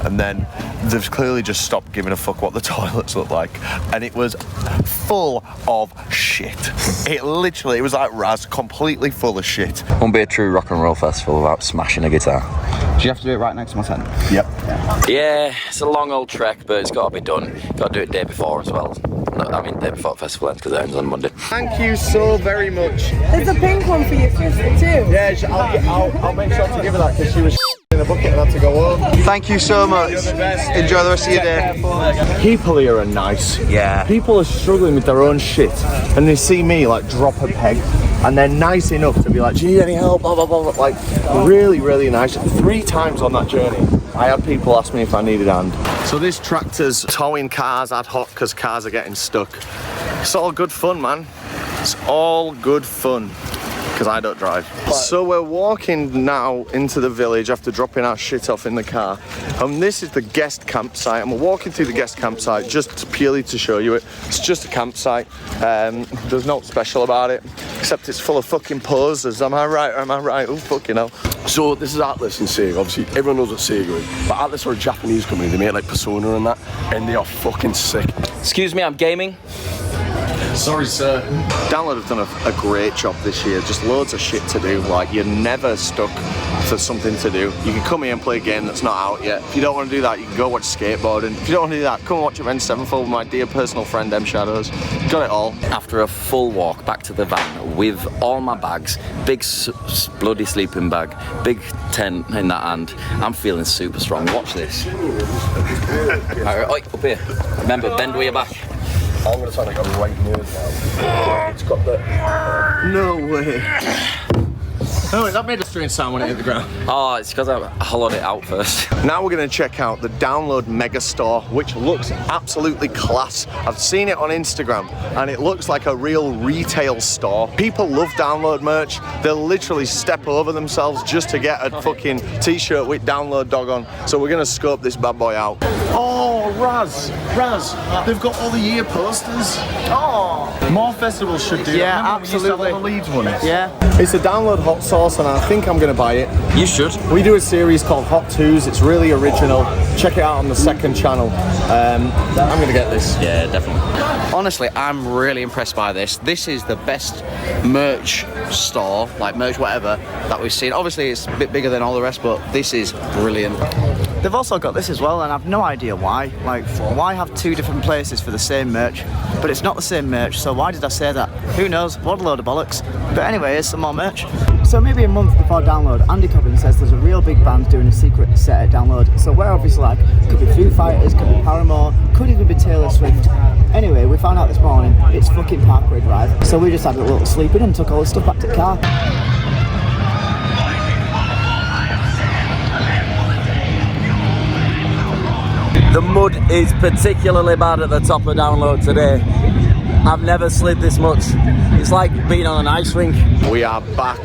And then they've clearly just stopped giving a fuck what the toilets look like. And it was full of shit. It was like Raz, completely full of shit. Won't be a true rock and roll festival without smashing a guitar. Do you have to do it right next to my tent? Yep. Yeah, it's a long old trek, but it's got to be done. Got to do it day before as well. No, I mean day before the festival ends because it ends on Monday. Thank you so very much. There's a pink one for your sister too. Yeah, I'll make sure to give her that because she was in a bucket and had to go home. Thank you so much. Enjoy the rest of your day. People here are nice. Yeah. People are struggling with their own shit and they see me like drop a peg and they're nice enough to be like, do you need any help? Blah, blah, blah. Like really, really nice. 3 times on that journey, I had people ask me if I needed a hand. So this tractor's towing cars ad hoc because cars are getting stuck. It's all good fun, man. It's all good fun. Because I don't drive. So we're walking now into the village after dropping our shit off in the car. And this is the guest campsite. And we're walking through the guest campsite just purely to show you it. It's just a campsite. There's nothing special about it. Except it's full of fucking posers. Am I right or am I right? Oh, fucking hell. So this is Atlas and Sega. Obviously, everyone knows what Sega is. But Atlas are a Japanese company. They make like Persona and that. And they are fucking sick. Excuse me, I'm gaming. Sorry, sir. Download have done a great job this year. Just loads of shit to do. Like, you're never stuck for something to do. You can come here and play a game that's not out yet. If you don't want to do that, you can go watch skateboarding. If you don't want to do that, come and watch AVENGED SEVENFOLD with my dear personal friend M Shadows. Got it all. After a full walk back to the van with all my bags, big bloody sleeping bag, big tent in that hand, I'm feeling super strong. Watch this. Right, up here. Remember, bend with your back. I'm going to sound like I'm right near it now. It's got the... No way. Oh, that made a strange sound when it hit the ground. Oh, it's because I hollowed it out first. Now we're going to check out the Download Mega Store, which looks absolutely class. I've seen it on Instagram, and it looks like a real retail store. People love Download merch. They'll literally step over themselves just to get a fucking t-shirt with Download Dog on. So we're going to scope this bad boy out. Oh, Raz, they've got all the year posters. Oh, more festivals should do that. Yeah, absolutely. The Leeds one. Yeah. It's a Download hot sauce and I think I'm going to buy it. You should. We do a series called Hot Twos. It's really original. Check it out on the second channel. I'm going to get this. Yeah, definitely. Honestly, I'm really impressed by this. This is the best merch store, like merch whatever, that we've seen. Obviously, it's a bit bigger than all the rest, but this is brilliant. They've also got this as well, and I've no idea why. Like, why have 2 different places for the same merch? But it's not the same merch, so why did I say that? Who knows? What a load of bollocks. But anyway, here's some more merch. So maybe a month before Download, Andy Cobbin says there's a real big band doing a secret set at Download. So we're obviously like, could be Foo Fighters, could be Paramore, could even be Taylor Swift. Anyway, we found out this morning, it's fucking Parkway Drive. So we just had a little sleep in and took all the stuff back to the car. The mud is particularly bad at the top of Download today. I've never slid this much. It's like being on an ice rink. We are back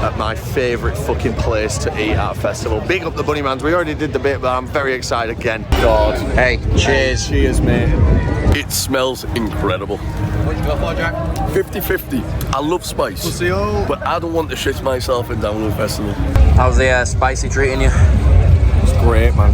at my favourite fucking place to eat at a festival. Big up the Bunnymans. We already did the bit, but I'm very excited again. God. Hey, cheers. Cheers, mate. It smells incredible. What you go for, Jack? 50-50. I love spice, but I don't want to shit myself in Download Festival. How's the spicy treating you? It's great, man.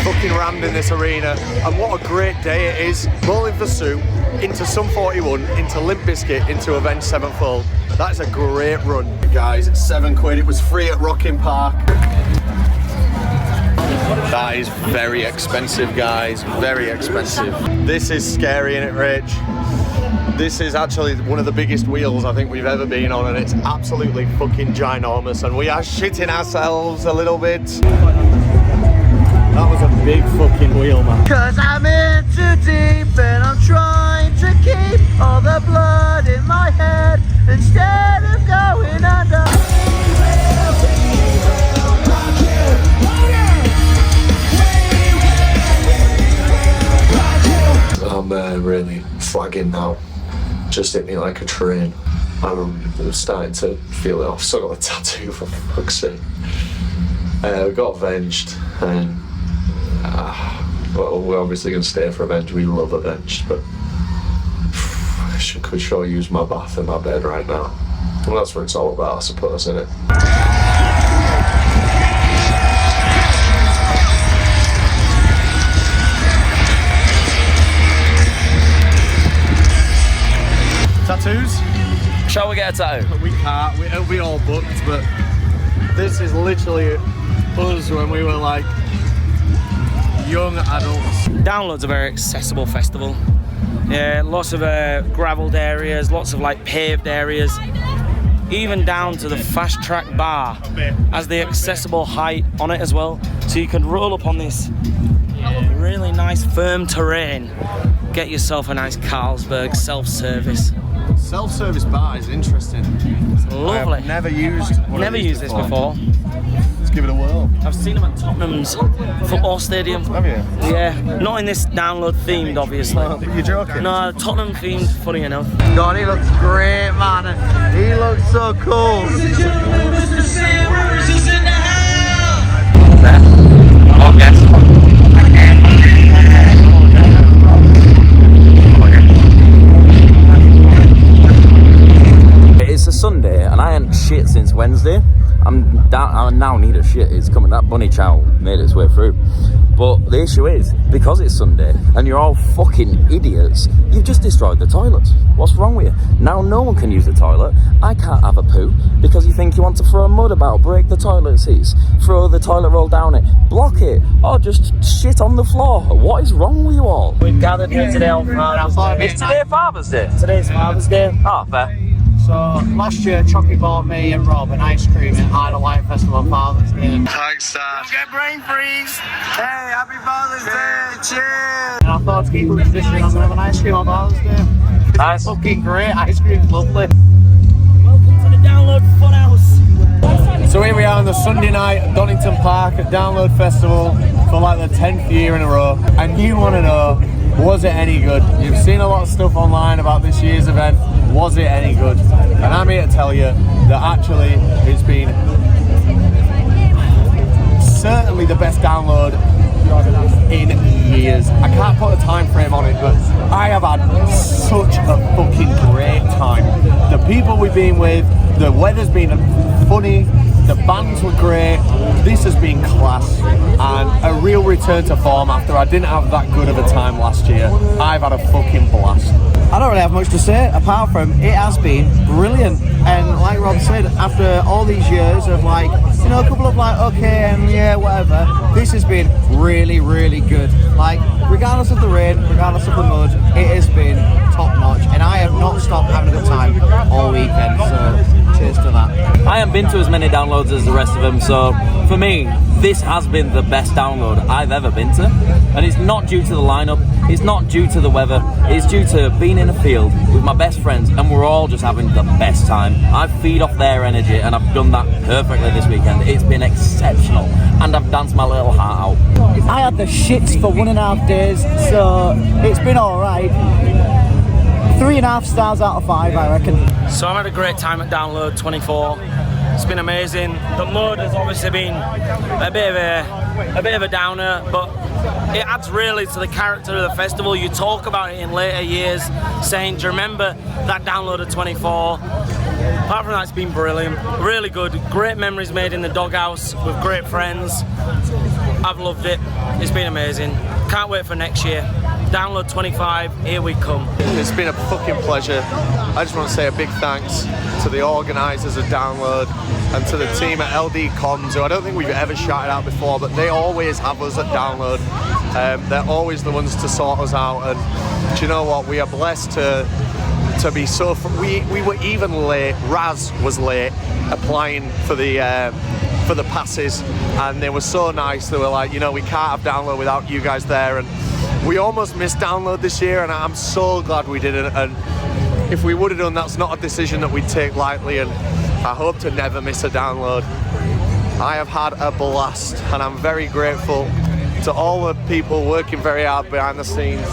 Fucking rammed in this arena, and what a great day it is. Bowling for Soup, into Sum 41, into Limp Bizkit, into Avenged Sevenfold. That's a great run. Guys, it's £7. It was free at Donington Park. That is very expensive, guys, very expensive. This is scary, innit, Rach? This is actually one of the biggest wheels I think we've ever been on, and it's absolutely fucking ginormous, and we are shitting ourselves a little bit. That was a big fucking wheel, man. Cause I'm in too deep and I'm trying to keep all the blood in my head instead of going under. I'm really flagging now. Just hit me like a train. I'm starting to feel it off. Still got a tattoo, for fuck's sake. We got Avenged, and well, we're obviously going to stay for Avenged. We love Avenged, but I could sure use my bath and my bed right now. Well, that's what it's all about, I suppose, isn't it? Tattoos? Shall we get a tattoo? We can't. It'll be all booked, but this is literally us when we were like young adults. Download's a very accessible festival. Yeah, lots of gravelled areas, lots of like paved areas, even down to the fast track bar has the accessible height on it as well, so you can roll up on this really nice firm terrain, get yourself a nice Carlsberg self-service. Self-service bar is interesting. It's lovely. I've never used this before. Let's give it a whirl. I've seen them at Tottenham's football stadium. Have you? Yeah, not in this Download themed, obviously. You're joking? No, Tottenham themed, funny enough. God, he looks great, man. He looks so cool. It's a Sunday and I ain't shit since Wednesday. I now need a shit. It's coming. That bunny chow made its way through. But the issue is, because it's Sunday and you're all fucking idiots, you've just destroyed the toilets. What's wrong with you? Now no one can use the toilet. I can't have a poo because you think you want to throw mud about, break the toilet seats, throw the toilet roll down it, block it, or just shit on the floor. What is wrong with you all? We've gathered here today on Father's Day. Is today Father's Day? Today's Father's Day. Oh, fair. So last year, Chucky bought me and Rob an ice cream at Idolight Festival on Father's Day. Thanks, Dad. Get brain freeze. Hey, happy Father's Day. Cheers. And I thought to keep up tradition, I'm going to have an ice cream on Father's Day. Nice. Fucking great. Ice cream's lovely. Welcome to the Download Funhouse. So here we are on the Sunday night at Donington Park at Download Festival for like the 10th year in a row. And you want to know, was it any good? You've seen a lot of stuff online about this year's event. Was it any good? And I'm here to tell you that actually it's been certainly the best Download in years. I can't put a time frame on it, but I have had such a fucking great time. The people we've been with, the weather's been funny, the bands were great. This has been class and a real return to form after I didn't have that good of a time last year. I've had a fucking blast. I don't really have much to say apart from it has been brilliant. And like Rob said, after all these years of like, you know, a couple of like, okay, and yeah, whatever, this has been really, really good. Like, regardless of the rain, regardless of the mud, it has been top notch, and I have not stopped having a good time all weekend, so cheers to that. I haven't been to as many downloads as the rest of them, so for me, this has been the best download I've ever been to. And it's not due to the lineup, it's not due to the weather, it's due to being in a field with my best friends, and we're all just having the best time. I feed off their energy, and I've done that perfectly this weekend. It's been exceptional, and I've danced my little heart out. I had the shits for 1.5 days, so it's been alright. 3.5 stars out of 5, I reckon. So I've had a great time at Download 24. It's been amazing. The mud has obviously been a bit of a downer, but it adds really to the character of the festival. You talk about it in later years, saying, do you remember that Download of 24? Apart from that, it's been brilliant, really good. Great memories made in the doghouse with great friends. I've loved it. It's been amazing. Can't wait for next year. Download 25, here we come. It's been a fucking pleasure. I just want to say a big thanks to the organisers of Download and to the team at LD Comms, who I don't think we've ever shouted out before, but they always have us at Download. They're always the ones to sort us out, and do you know what? We are blessed to be so. We were even late. Raz was late applying for the passes, and they were so nice. They were like, you know, we can't have Download without you guys there, and we almost missed Download this year, and I'm so glad we didn't. And if we would have done, that's not a decision that we'd take lightly, and I hope to never miss a Download. I have had a blast, and I'm very grateful to all the people working very hard behind the scenes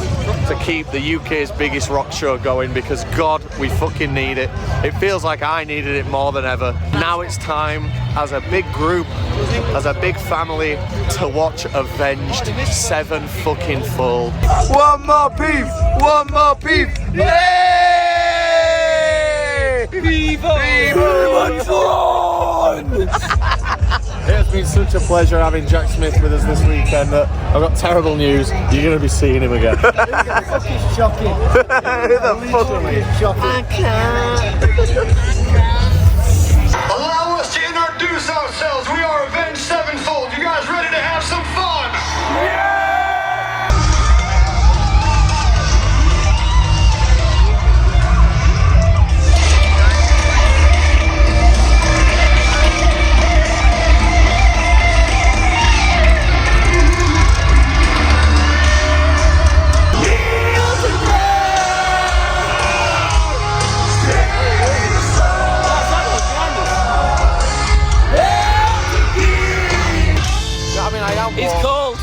to keep the UK's biggest rock show going, because God, we fucking need it. It feels like I needed it more than ever. Now it's time, as a big group, as a big family, to watch Avenged Sevenfold. One more beef! One more beef! Yay! Viva Tron! It's been such a pleasure having Jack Smith with us this weekend. I've got terrible news. You're going to be seeing him again. Who the fuck is shocking? Who the fuck is shocking? I can't. Allow us to introduce ourselves. We are Avenged Sevenfold. You guys ready to have some fun? Yeah! It's cold.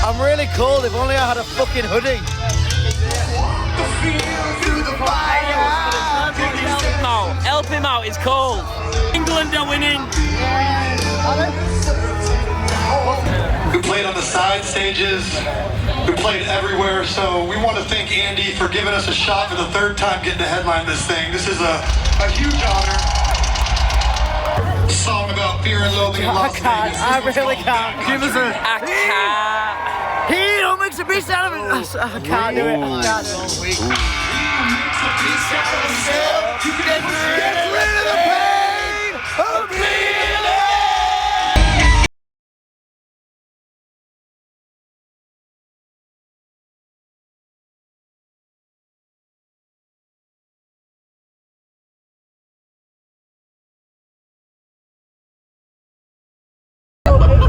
I'm really cold. If only I had a fucking hoodie. Help him out, it's cold. England are winning. We played on the side stages. We played everywhere. So we want to thank Andy for giving us a shot for the 3rd time getting to headline this thing. This is a huge honor. Song about fear and loathing in Las Vegas. I really can't. Give us a... I can't. He don't make a beast out of it. I can't do it. I can't do it. Get rid of the pain of feeling.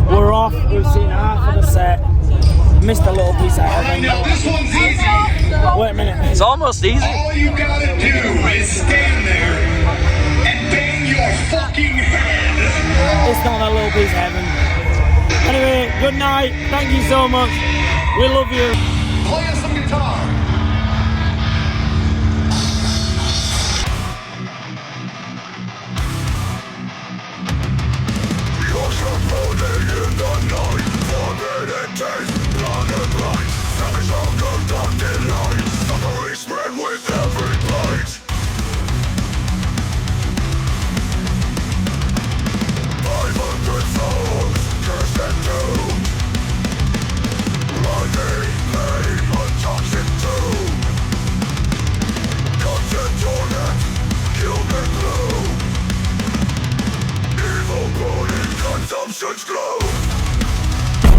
We're off, we've seen half of the set. Missed a little piece of heaven. Now this one's easy. Wait a minute. It's almost easy. All you gotta do is stand there and bang your fucking head. It's not that little piece of heaven. Anyway, good night. Thank you so much. We love you. Play us some guitar.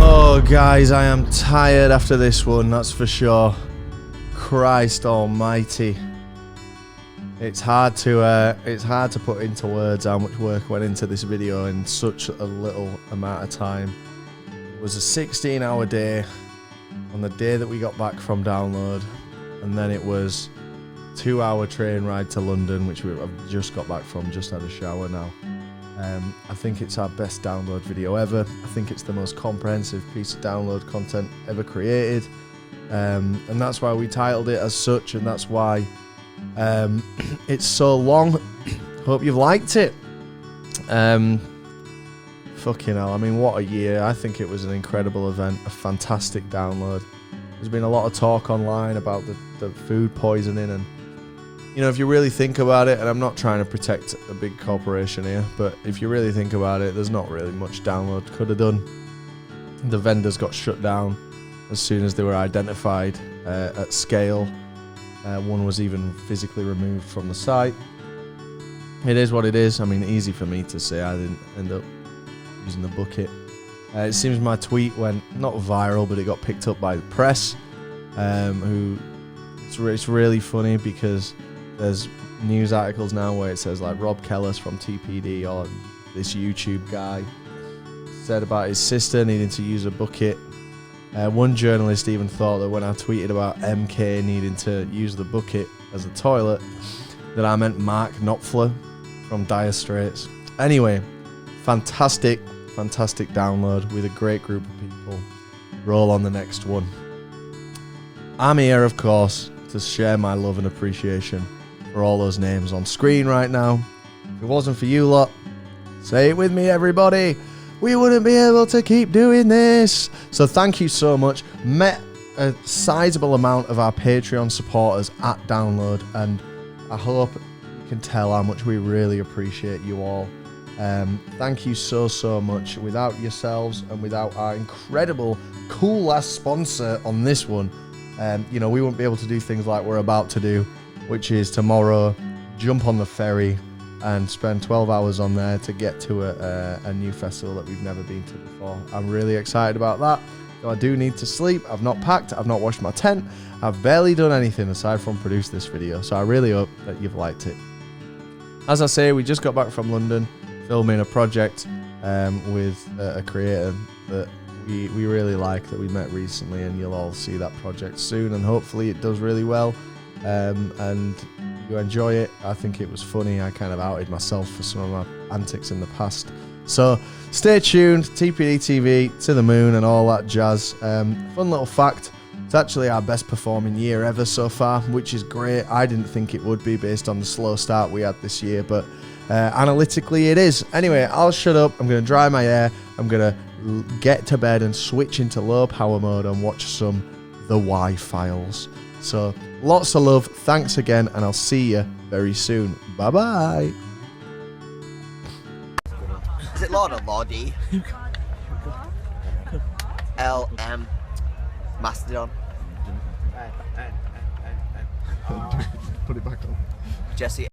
Oh guys, I am tired after this one, that's for sure. Christ almighty. It's hard to put into words how much work went into this video in such a little amount of time. It was a 16-hour day on the day that we got back from download, and then it was 2-hour train ride to London, which I've just got back from, just had a shower now. I think it's our best download video ever. I think it's the most comprehensive piece of download content ever created, and that's why we titled it as such, and that's why it's so long. Hope you've liked it. Fucking hell, I mean, what a year. I think it was an incredible event, a fantastic download. There's been a lot of talk online about the food poisoning, and you know, if you really think about it, and I'm not trying to protect a big corporation here, but if you really think about it, there's not really much download could have done. The vendors got shut down as soon as they were identified at scale. One was even physically removed from the site. It is what it is. I mean, easy for me to say. I didn't end up using the bucket. It seems my tweet went not viral, but it got picked up by the press. It's really funny because there's news articles now where it says like Rob Kellis from TPD or this YouTube guy said about his sister needing to use a bucket. One journalist even thought that when I tweeted about MK needing to use the bucket as a toilet, that I meant Mark Knopfler from Dire Straits. Anyway, fantastic download with a great group of people. Roll on the next one. I'm here, of course, to share my love and appreciation for all those names on screen right now. If it wasn't for you lot, say it with me, everybody, we wouldn't be able to keep doing this. So thank you so much. Met a sizable amount of our Patreon supporters at download, and I hope you can tell how much we really appreciate you all. Thank you so much. Without yourselves and without our incredible cool ass sponsor on this one, you know, we wouldn't be able to do things like we're about to do, which is tomorrow jump on the ferry and spend 12 hours on there to get to a new festival that we've never been to before. I'm really excited about that. So I do need to sleep. I've not packed, I've not washed my tent, I've barely done anything aside from produce this video, so I really hope that you've liked it. As I say, we just got back from London filming a project with a creator that we really like, that we met recently, and you'll all see that project soon, and hopefully it does really well, and you enjoy it. I think it was funny. I kind of outed myself for some of my antics in the past, so stay tuned. TPD TV to the moon and all that jazz. Fun little fact, it's actually our best performing year ever so far, which is great. I didn't think it would be based on the slow start we had this year, but analytically it is. Anyway, I'll shut up. I'm going to dry my hair. I'm going to get to bed and switch into low power mode and watch some The Y-Files. So lots of love. Thanks again, and I'll see you very soon. Bye bye. Is it Lord or Lordy? LM Mastodon. Put it back on. Jesse.